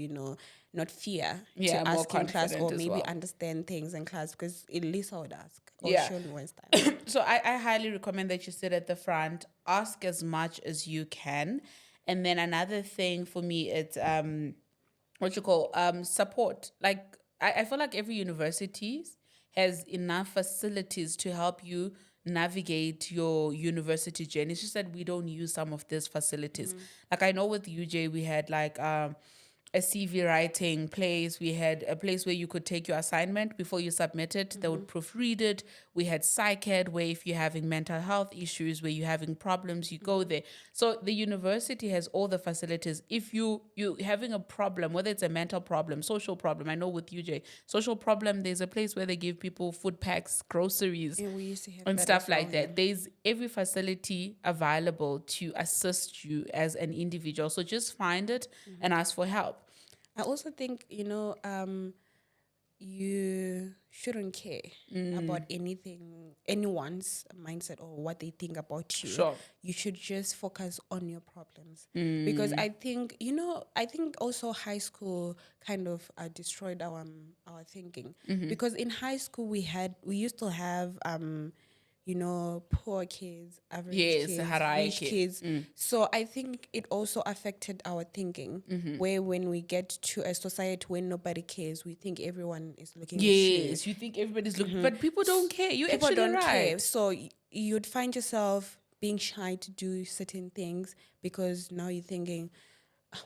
Speaker 2: not fear
Speaker 1: Yeah,
Speaker 2: to
Speaker 1: more
Speaker 2: ask in class
Speaker 1: confident
Speaker 2: or
Speaker 1: as
Speaker 2: maybe
Speaker 1: well.
Speaker 2: understand things in class because at least I would ask. Or
Speaker 1: Yeah.
Speaker 2: she only waste time.
Speaker 1: So I highly recommend that you sit at the front, ask as much as you can. And then another thing for me, it's support. Like I feel like every university has enough facilities to help you navigate your university journey. It's just that we don't use some of these facilities. Like I know with UJ we had like a CV writing place. We had a place where you could take your assignment before you submit it. They would proofread it. We had PsychEd, where if you're having mental health issues, where you're having problems, you go there. So the university has all the facilities. If you having a problem, whether it's a mental problem, social problem, I know with UJ, social problem, there's a place where they give people food packs, groceries,
Speaker 2: And we used to have
Speaker 1: and
Speaker 2: that
Speaker 1: stuff
Speaker 2: as well,
Speaker 1: like that. There's every facility available to assist you as an individual. So just find it and ask for help.
Speaker 2: I also think, you shouldn't care about anyone's mindset or what they think about you.
Speaker 1: Sure.
Speaker 2: You should just focus on your problems. Because I think, I think also high school kind of destroyed our thinking. Because in high school we used to have poor kids, average
Speaker 1: Yes,
Speaker 2: kids,
Speaker 1: hierarchy.
Speaker 2: rich kids. So I think it also affected our thinking, where when we get to a society where nobody cares, we think everyone is looking at you.
Speaker 1: Yes, you think everybody's looking, but people don't care. You
Speaker 2: People
Speaker 1: actually
Speaker 2: don't
Speaker 1: right.
Speaker 2: care. So you'd find yourself being shy to do certain things because now you're thinking,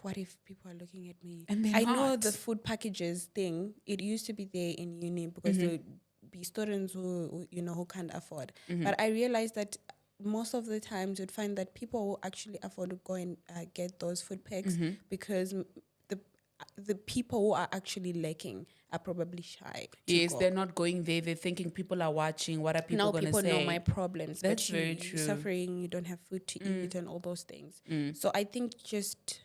Speaker 2: what if people are looking at me?
Speaker 1: And they're
Speaker 2: I know
Speaker 1: not.
Speaker 2: the food packages thing, it used to be there in uni because there would be students who can't afford. But I realized that most of the times you'd find that people who actually afford to go and get those food packs because the people who are actually lacking are probably shy.
Speaker 1: Yes,
Speaker 2: go.
Speaker 1: they're not going there. They're thinking people are watching. What are people
Speaker 2: Now
Speaker 1: going to
Speaker 2: people
Speaker 1: say?
Speaker 2: know my problems.
Speaker 1: That's
Speaker 2: but
Speaker 1: very
Speaker 2: you're
Speaker 1: true.
Speaker 2: suffering, you don't have food to eat and all those things. So I think just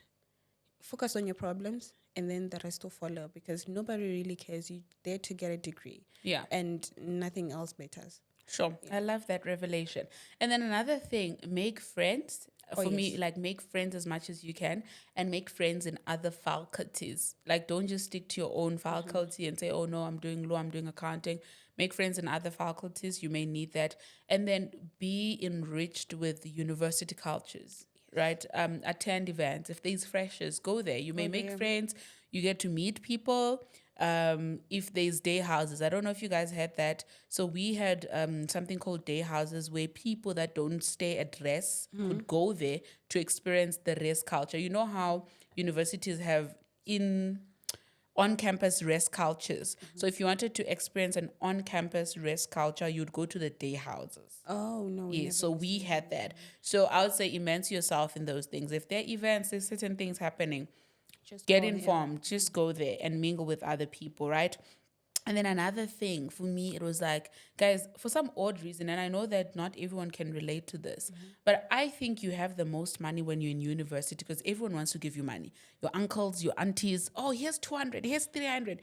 Speaker 2: focus on your problems and then the rest will follow because nobody really cares. You're there to get a degree.
Speaker 1: Yeah.
Speaker 2: And nothing else matters.
Speaker 1: Sure. I love that revelation. And then another thing, make friends. For me,
Speaker 2: yes.
Speaker 1: like make friends as much as you can and make friends in other faculties. Like don't just stick to your own faculty and say, oh no, I'm doing law, I'm doing accounting. Make friends in other faculties. You may need that. And then be enriched with university cultures, right? Attend events. If there's freshers, go there. You may make friends. You get to meet people. If there's day houses, I don't know if you guys had that. So we had something called day houses where people that don't stay at res could go there to experience the res culture. You know how universities have on-campus res cultures. So if you wanted to experience an on-campus res culture, you'd go to the day houses.
Speaker 2: Oh, no.
Speaker 1: Yeah, so we had that. So I would say immerse yourself in those things. If there are events, there's certain things happening,
Speaker 2: Just
Speaker 1: get
Speaker 2: go there.
Speaker 1: informed, just go there and mingle with other people, right? And then another thing for me, it was like, guys, for some odd reason, and I know that not everyone can relate to this, but I think you have the most money when you're in university because everyone wants to give you money. Your uncles, your aunties, oh, here's 200, here's 300.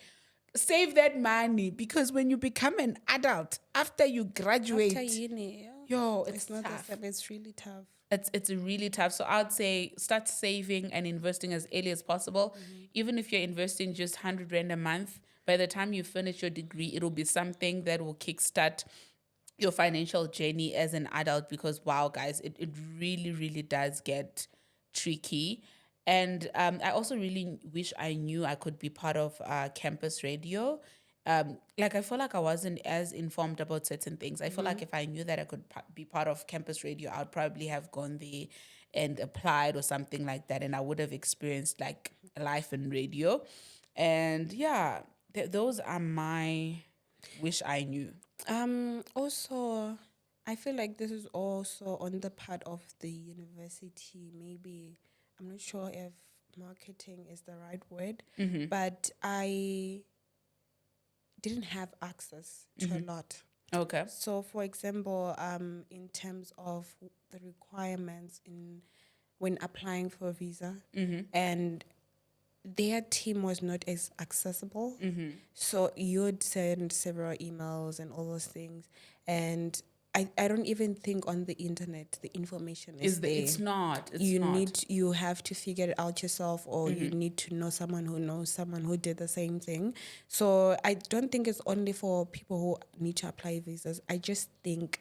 Speaker 1: Save that money because when you become an adult, after you graduate,
Speaker 2: After uni,
Speaker 1: yo, it's
Speaker 2: not
Speaker 1: tough.
Speaker 2: that it's really tough.
Speaker 1: It's really tough. So I'd say start saving and investing as early as possible. Even if you're investing just 100 Rand a month, by the time you finish your degree, it'll be something that will kickstart your financial journey as an adult because, wow, guys, it really, really does get tricky. And I also really wish I knew I could be part of campus radio. Like I feel like I wasn't as informed about certain things. I feel like if I knew that I could be part of campus radio, I would probably have gone there and applied or something like that, and I would have experienced like life in radio. And yeah, those are my wish I knew.
Speaker 2: Also, I feel like this is also on the part of the university. Maybe I'm not sure if marketing is the right word, but I didn't have access to a lot.
Speaker 1: Okay.
Speaker 2: So, for example, in terms of the requirements in when applying for a visa, and their team was not as accessible. So you'd send several emails and all those things. And I don't even think on the internet the information is there.
Speaker 1: It's not.
Speaker 2: You have to figure it out yourself, or you need to know someone who knows someone who did the same thing. So I don't think it's only for people who need to apply visas. I just think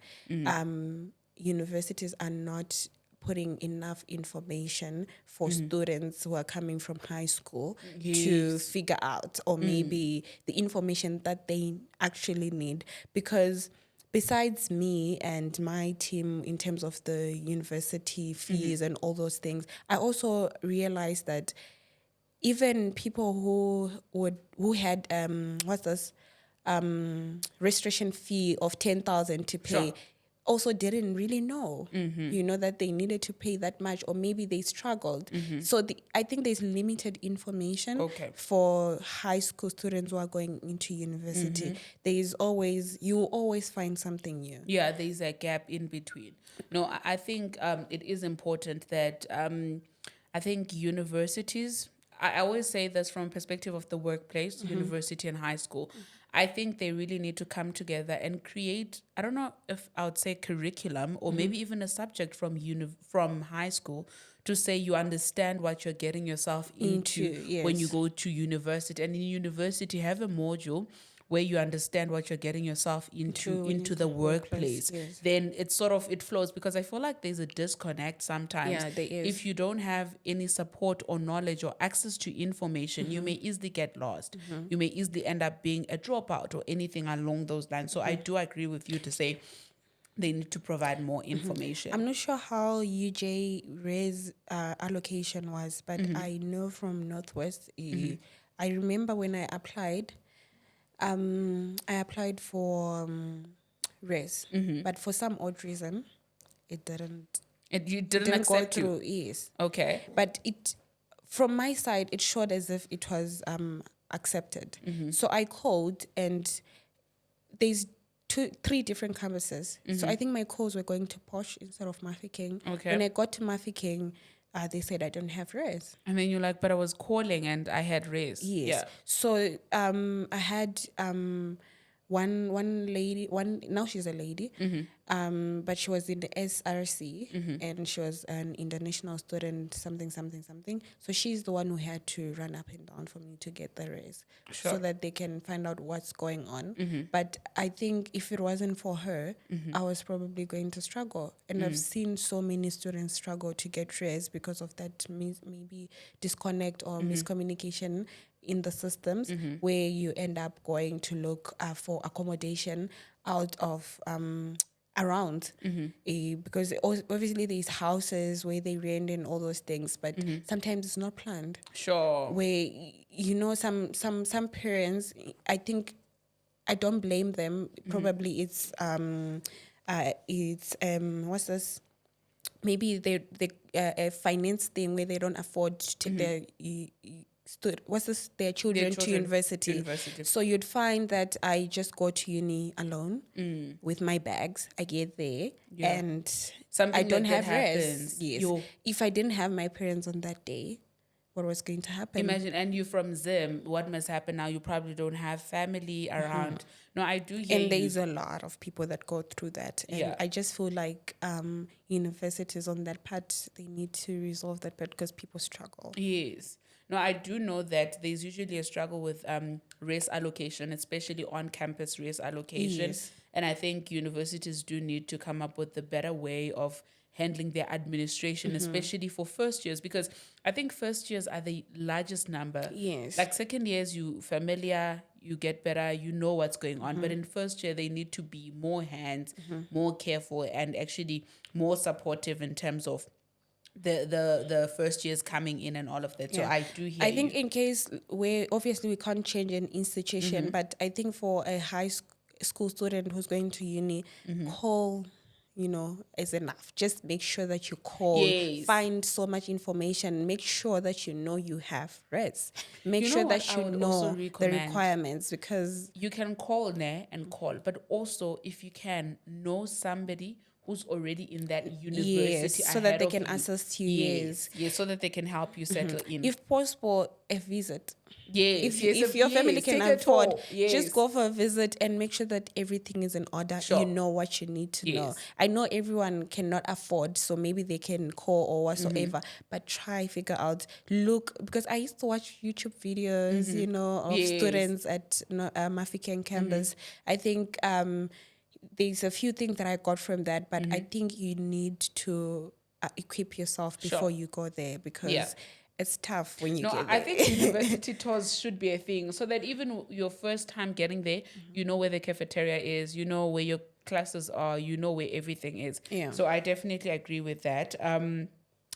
Speaker 2: universities are not putting enough information for students who are coming from high school to figure out, or maybe the information that they actually need. Because besides me and my team, in terms of the university fees and all those things, I also realized that even people who had registration fee of 10,000 to pay, also didn't really know, that they needed to pay that much, or maybe they struggled. So I think there's limited information for high school students who are going into university. You always find something new.
Speaker 1: Yeah, there's a gap in between. No, I think it is important that I think universities, I always say this from perspective of the workplace, university and high school. I think they really need to come together and create, I don't know if I would say curriculum, or maybe even a subject from from high school, to say you understand what you're getting yourself into when you go to university. And in university, have a module where you understand what you're getting yourself into the workplace. Then it flows, because I feel like there's a disconnect sometimes.
Speaker 2: Yeah, there is.
Speaker 1: If you don't have any support or knowledge or access to information, you may easily get lost. You may easily end up being a dropout or anything along those lines. So I do agree with you to say they need to provide more information.
Speaker 2: I'm not sure how UJ Ray's allocation was, but I know from Northwest, I remember when I applied for res, but for some odd reason, it didn't.
Speaker 1: You didn't
Speaker 2: Go
Speaker 1: accept
Speaker 2: through. Yes,
Speaker 1: Okay.
Speaker 2: but from my side, it showed as if it was accepted. So I called, and there's 3 different campuses. So I think my calls were going to Posh instead of Mafeking.
Speaker 1: Okay.
Speaker 2: When I got to Mafeking, they said I don't have res.
Speaker 1: And then you're like, but I was calling and I had res.
Speaker 2: Yes.
Speaker 1: Yeah.
Speaker 2: So I had one lady, now she's a lady, but she was in the SRC, and she was an international student, something. So she's the one who had to run up and down for me to get the res, so that they can find out what's going on. But I think if it wasn't for her, I was probably going to struggle. And I've seen so many students struggle to get res because of that maybe disconnect or miscommunication in the systems, where you end up going to look for accommodation out of around, because obviously there's houses where they rent and all those things, but sometimes it's not planned.
Speaker 1: Sure.
Speaker 2: Where some parents, I think, I don't blame them. Probably it's what's this? Maybe they a finance thing where they don't afford to take their children to university. So you'd find that I just go to uni alone with my bags. I get there and
Speaker 1: Something
Speaker 2: I don't
Speaker 1: like that
Speaker 2: have rest.
Speaker 1: happens.
Speaker 2: Yes. If I didn't have my parents on that day, what was going to happen?
Speaker 1: Imagine, and you from Zim, what must happen now? You probably don't have family around. No, I do hear
Speaker 2: and there's a lot of people that go through that. And I just feel like universities on that part, they need to resolve that part because people struggle.
Speaker 1: Yes. No, I do know that there's usually a struggle with race allocation, especially on-campus race allocation.
Speaker 2: Yes.
Speaker 1: And I think universities do need to come up with a better way of handling their administration, especially for first years, because I think first years are the largest number.
Speaker 2: Yes.
Speaker 1: Like second years, you familiar, you get better, you know what's going on. But in first year, they need to be more hands, more careful, and actually more supportive in terms of the first years coming in and all of that. So
Speaker 2: Yeah.
Speaker 1: I do hear
Speaker 2: I think
Speaker 1: you.
Speaker 2: in case where obviously we can't change an institution, but I think for a school student who's going to uni, call, is enough. Just make sure that you call,
Speaker 1: Yes.
Speaker 2: find so much information, make sure that you have rest, make
Speaker 1: You know
Speaker 2: sure
Speaker 1: what
Speaker 2: that
Speaker 1: I would also
Speaker 2: the
Speaker 1: recommend?
Speaker 2: requirements, because
Speaker 1: You can call there and call, but also if you can know somebody who's already in that university
Speaker 2: yes, so
Speaker 1: ahead
Speaker 2: that they
Speaker 1: of
Speaker 2: can
Speaker 1: you.
Speaker 2: assist you.
Speaker 1: Yes, yes, so that they can help you settle in.
Speaker 2: If possible, a visit.
Speaker 1: Yes, yes,
Speaker 2: If your family
Speaker 1: yes,
Speaker 2: can
Speaker 1: take a
Speaker 2: afford,
Speaker 1: tour. Yes.
Speaker 2: just go for a visit and make sure that everything is in order.
Speaker 1: Sure.
Speaker 2: You know what you need to know.
Speaker 1: Yes.
Speaker 2: I know everyone cannot afford, so maybe they can call or whatsoever, but try figure out, look, because I used to watch YouTube videos, of
Speaker 1: Yes.
Speaker 2: students at Mafican campus. I think there's a few things that I got from that, but I think you need to equip yourself before you go there, because it's tough when you
Speaker 1: No,
Speaker 2: get
Speaker 1: I
Speaker 2: there.
Speaker 1: think university tours should be a thing so that even your first time getting there, you know where the cafeteria is, you know where your classes are, you know where everything is.
Speaker 2: Yeah.
Speaker 1: So I definitely agree with that.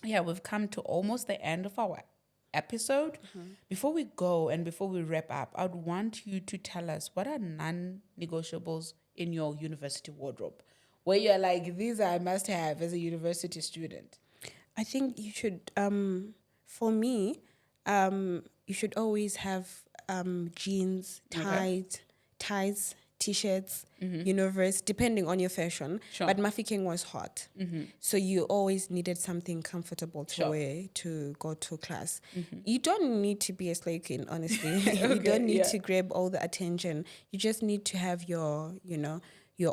Speaker 1: Yeah, we've come to almost the end of our episode. Before we go and before we wrap up, I'd want you to tell us what are non-negotiables in your university wardrobe, where you're like, these I must have as a university student.
Speaker 2: I think you should, for me, you should always have jeans, ties, t-shirts, universe, depending on your fashion.
Speaker 1: Sure.
Speaker 2: But Mafikeng was hot. So you always needed something comfortable to wear to go to class. You don't need to be a slay queen, honestly. You don't need to grab all the attention. You just need to have your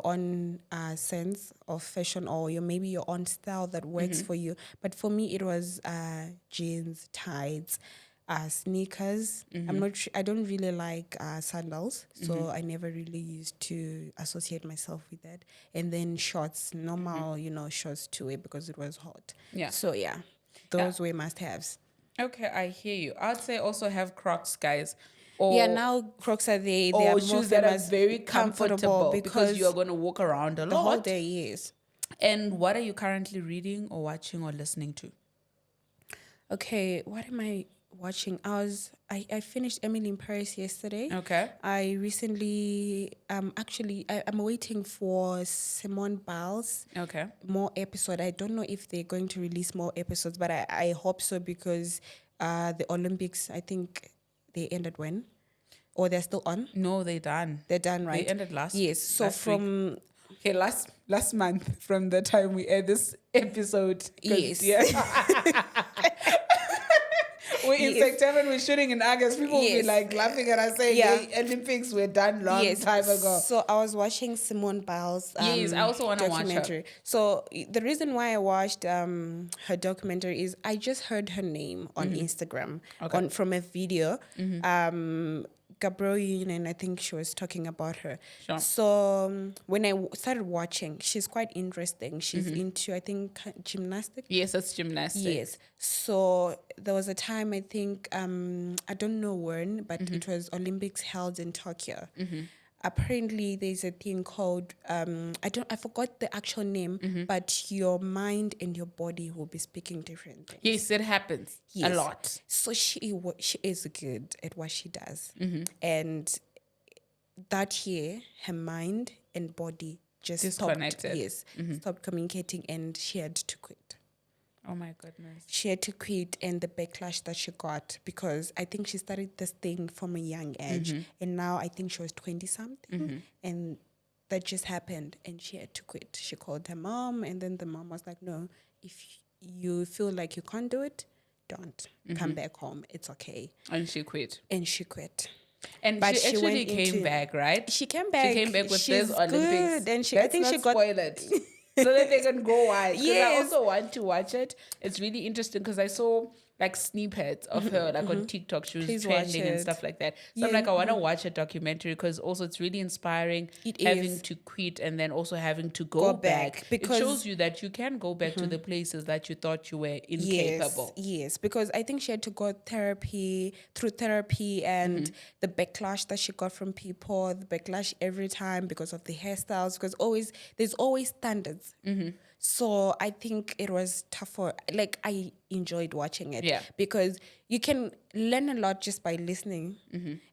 Speaker 2: own sense of fashion, or maybe your own style that works for you. But for me, it was jeans, tights, sneakers. I don't really like sandals, so I never really used to associate myself with that. And then shorts, normal, shorts to wear because it was hot.
Speaker 1: Yeah.
Speaker 2: So yeah, those were must-haves.
Speaker 1: Okay, I hear you. I'd say also have Crocs, guys. Or,
Speaker 2: Yeah, now Crocs are they are more
Speaker 1: shoes that are
Speaker 2: famous,
Speaker 1: very comfortable because you're
Speaker 2: because
Speaker 1: going to walk around a
Speaker 2: the
Speaker 1: lot.
Speaker 2: whole day, yes.
Speaker 1: And what are you currently reading or watching or listening to?
Speaker 2: Okay, what am I watching? I finished Emily in Paris yesterday.
Speaker 1: Okay.
Speaker 2: I recently I'm waiting for Simone Biles
Speaker 1: Okay.
Speaker 2: more episode. I don't know if they're going to release more episodes, but I hope so, because the Olympics, I think they ended when? Or they're still on?
Speaker 1: No, they're done.
Speaker 2: They're done, right?
Speaker 1: They ended last.
Speaker 2: Yes. So
Speaker 1: last week. Okay, last month from the time we aired this episode. 'Cause,
Speaker 2: Yes.
Speaker 1: Yeah. We're in September and we're shooting in August. People will be like laughing at us saying, the Olympics were done long time ago.
Speaker 2: So I was watching Simone Biles'
Speaker 1: Yes, I also wanna watch her.
Speaker 2: documentary. So the reason why I watched her documentary is I just heard her name on Instagram from a video. Gabrielle Union, I think she was talking about her.
Speaker 1: Sure.
Speaker 2: So when I started watching, she's quite interesting. She's into, I think, gymnastics.
Speaker 1: Yes, it's gymnastics.
Speaker 2: Yes. So there was a time, I think, I don't know when, but it was Olympics held in Tokyo. Apparently, there's a thing called I forgot the actual name, but your mind and your body will be speaking different things.
Speaker 1: Yes, it happens a lot.
Speaker 2: So she is good at what she does, and that year her mind and body just
Speaker 1: Disconnected.
Speaker 2: stopped communicating, and she had to quit.
Speaker 1: Oh my goodness.
Speaker 2: She had to quit, and the backlash that she got, because I think she started this thing from a young age, and now I think she was 20 something, and that just happened, and she had to quit. She called her mom, and then the mom was like, "No, if you feel like you can't do it, don't come back home. It's okay."
Speaker 1: And she quit.
Speaker 2: And she quit.
Speaker 1: And
Speaker 2: But
Speaker 1: she
Speaker 2: she
Speaker 1: actually
Speaker 2: went
Speaker 1: came
Speaker 2: into-
Speaker 1: back, right?
Speaker 2: She came back.
Speaker 1: She came back with
Speaker 2: She's
Speaker 1: this Olympics.
Speaker 2: good, and I
Speaker 1: Let's
Speaker 2: think
Speaker 1: not
Speaker 2: she got
Speaker 1: spoil it. So that they can go wild. 'Cause I
Speaker 2: Yes.
Speaker 1: also want to watch it. It's really interesting because I saw like snippets of her like on TikTok. She was
Speaker 2: Please watch
Speaker 1: trending and
Speaker 2: it.
Speaker 1: stuff like that. So I'm
Speaker 2: Yeah.
Speaker 1: like, I want to watch a documentary because also it's really inspiring
Speaker 2: It
Speaker 1: having
Speaker 2: is.
Speaker 1: to quit and then also having to
Speaker 2: Go
Speaker 1: go
Speaker 2: back,
Speaker 1: back.
Speaker 2: because-
Speaker 1: It shows you that you can go back to the places that you thought you were incapable.
Speaker 2: Yes, because I think she had to go through therapy, and the backlash that she got from people, the backlash every time because of the hairstyles, because there's always standards. So I think it was tough for, like, I enjoyed watching it.
Speaker 1: Yeah.
Speaker 2: Because you can learn a lot just by listening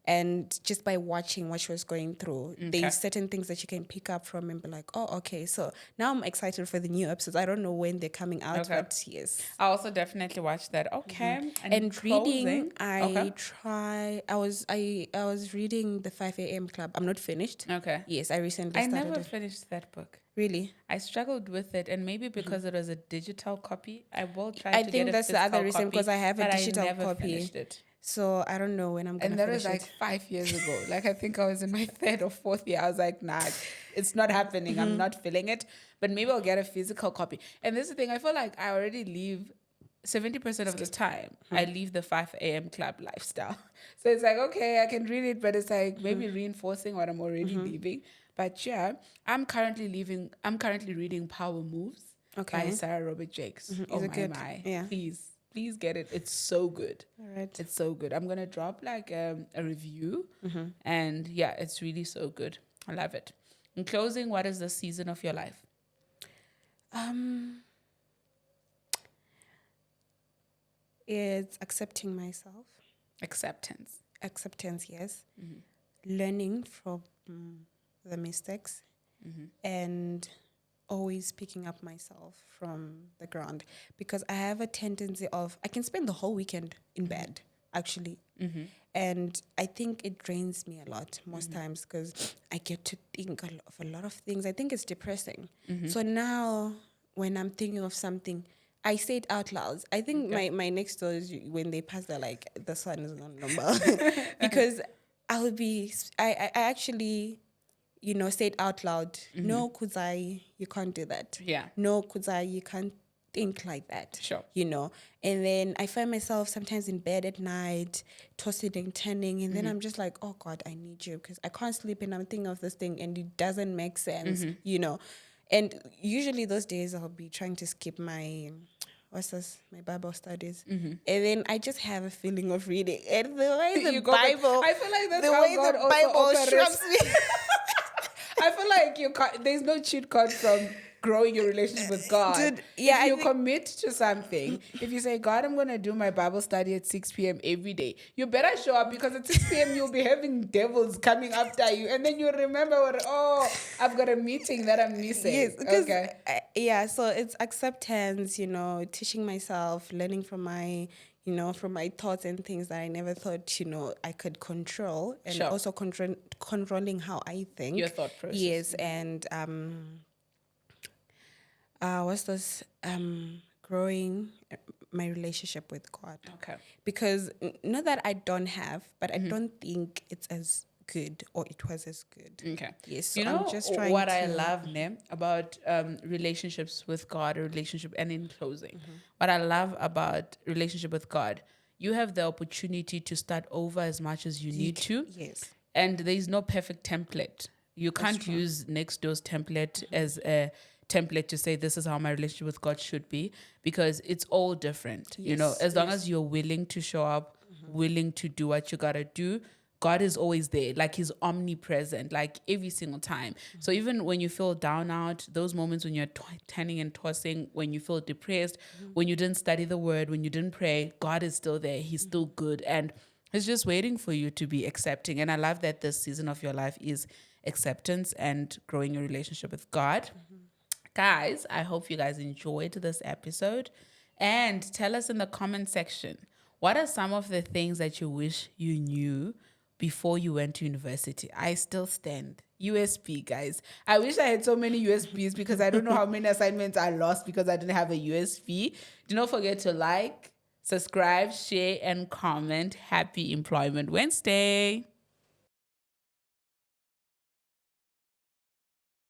Speaker 2: and just by watching what she was going through. There's certain things that you can pick up from and be like, oh, okay. So now I'm excited for the new episodes. I don't know when they're coming out, but yes.
Speaker 1: I also definitely watched that. Okay.
Speaker 2: And reading,
Speaker 1: closing.
Speaker 2: I was reading the 5 a.m. Club. I'm not finished.
Speaker 1: Okay.
Speaker 2: Yes, I recently
Speaker 1: I
Speaker 2: started
Speaker 1: never
Speaker 2: it.
Speaker 1: finished that book.
Speaker 2: Really?
Speaker 1: I struggled with it, and maybe because it was a digital copy, I will try
Speaker 2: I
Speaker 1: to
Speaker 2: think
Speaker 1: get a
Speaker 2: that's the
Speaker 1: physical
Speaker 2: other reason,
Speaker 1: copy,
Speaker 2: because I have a
Speaker 1: but
Speaker 2: digital
Speaker 1: I never
Speaker 2: copy.
Speaker 1: finished it.
Speaker 2: So I don't know when I'm going
Speaker 1: And
Speaker 2: to
Speaker 1: that was
Speaker 2: finish
Speaker 1: like
Speaker 2: it.
Speaker 1: 5 years ago. Like I think I was in my 3rd or 4th year. I was like, nah, it's not happening. I'm not feeling it. But maybe I'll get a physical copy. And this is the thing, I feel like I already leave 70% of the time. I leave the 5 a.m. club lifestyle. So it's like, okay, I can read it, but it's like maybe reinforcing what I'm already leaving. But yeah, I'm currently reading Power Moves by
Speaker 2: Okay.
Speaker 1: Sarah Robert Jakes.
Speaker 2: Is
Speaker 1: Oh
Speaker 2: it good?
Speaker 1: my.
Speaker 2: Yeah.
Speaker 1: Please get it. It's so good.
Speaker 2: All right.
Speaker 1: It's so good. I'm gonna drop like a review, and yeah, it's really so good. I love it. In closing, what is the season of your life?
Speaker 2: It's accepting myself.
Speaker 1: Acceptance.
Speaker 2: Acceptance, yes. Learning from the mistakes and always picking up myself from the ground, because I have a tendency of, I can spend the whole weekend in bed actually, and I think it drains me a lot most times, because I get to think of a lot of things. I think it's depressing. So now when I'm thinking of something, I say it out loud. I think my next door is when they pass, they're like, the sun is not normal. Because I actually, say it out loud. No, Kudzai, you can't do that.
Speaker 1: Yeah.
Speaker 2: No, Kudzai, you can't think like that.
Speaker 1: Sure.
Speaker 2: And then I find myself sometimes in bed at night, tossing and turning. And then I'm just like, oh God, I need you, because I can't sleep and I'm thinking of this thing and it doesn't make sense, And usually those days I'll be trying to skip my Bible studies. And then I just have a feeling of reading. And the way the Bible,
Speaker 1: I feel like that's
Speaker 2: the
Speaker 1: how
Speaker 2: way
Speaker 1: God
Speaker 2: the
Speaker 1: also
Speaker 2: Bible
Speaker 1: operates.
Speaker 2: shrimps me.
Speaker 1: I feel like there's no cheat code from growing your relationship with God.
Speaker 2: Dude, yeah,
Speaker 1: if you
Speaker 2: I think-
Speaker 1: commit to something, if you say, God, I'm going to do my Bible study at 6 p.m. every day, you better show up, because at 6 p.m. you'll be having devils coming after you. And then you remember, I've got a meeting that I'm missing.
Speaker 2: Yes, because
Speaker 1: okay.
Speaker 2: so it's acceptance, teaching myself, learning from my thoughts and things that I never thought, I could control, and
Speaker 1: Sure.
Speaker 2: also controlling how I think.
Speaker 1: Your thought process.
Speaker 2: Yes, and what's this? Growing my relationship with God.
Speaker 1: Okay.
Speaker 2: Because not that I don't have, but I don't think it's as good, or it was as good.
Speaker 1: Okay.
Speaker 2: Yes, so
Speaker 1: I'm
Speaker 2: just trying
Speaker 1: what I
Speaker 2: to-
Speaker 1: love, about relationships with God, and in closing, what I love about relationship with God, you have the opportunity to start over as much as you need to.
Speaker 2: Yes.
Speaker 1: And there is no perfect template. You can't use next door's template as a template to say this is how my relationship with God should be, because it's all different. As long as you're willing to show up, willing to do what you gotta do, God is always there. Like, He's omnipresent, like every single time. So even when you feel down out, those moments when you're turning and tossing, when you feel depressed, when you didn't study the word, when you didn't pray, God is still there. He's still good. And He's just waiting for you to be accepting. And I love that this season of your life is acceptance and growing your relationship with God. Guys, I hope you guys enjoyed this episode. And tell us in the comment section, what are some of the things that you wish you knew before you went to university? I still stand. USB, guys. I wish I had so many USBs, because I don't know how many assignments I lost because I didn't have a USB. Do not forget to like, subscribe, share, and comment. Happy Employment Wednesday.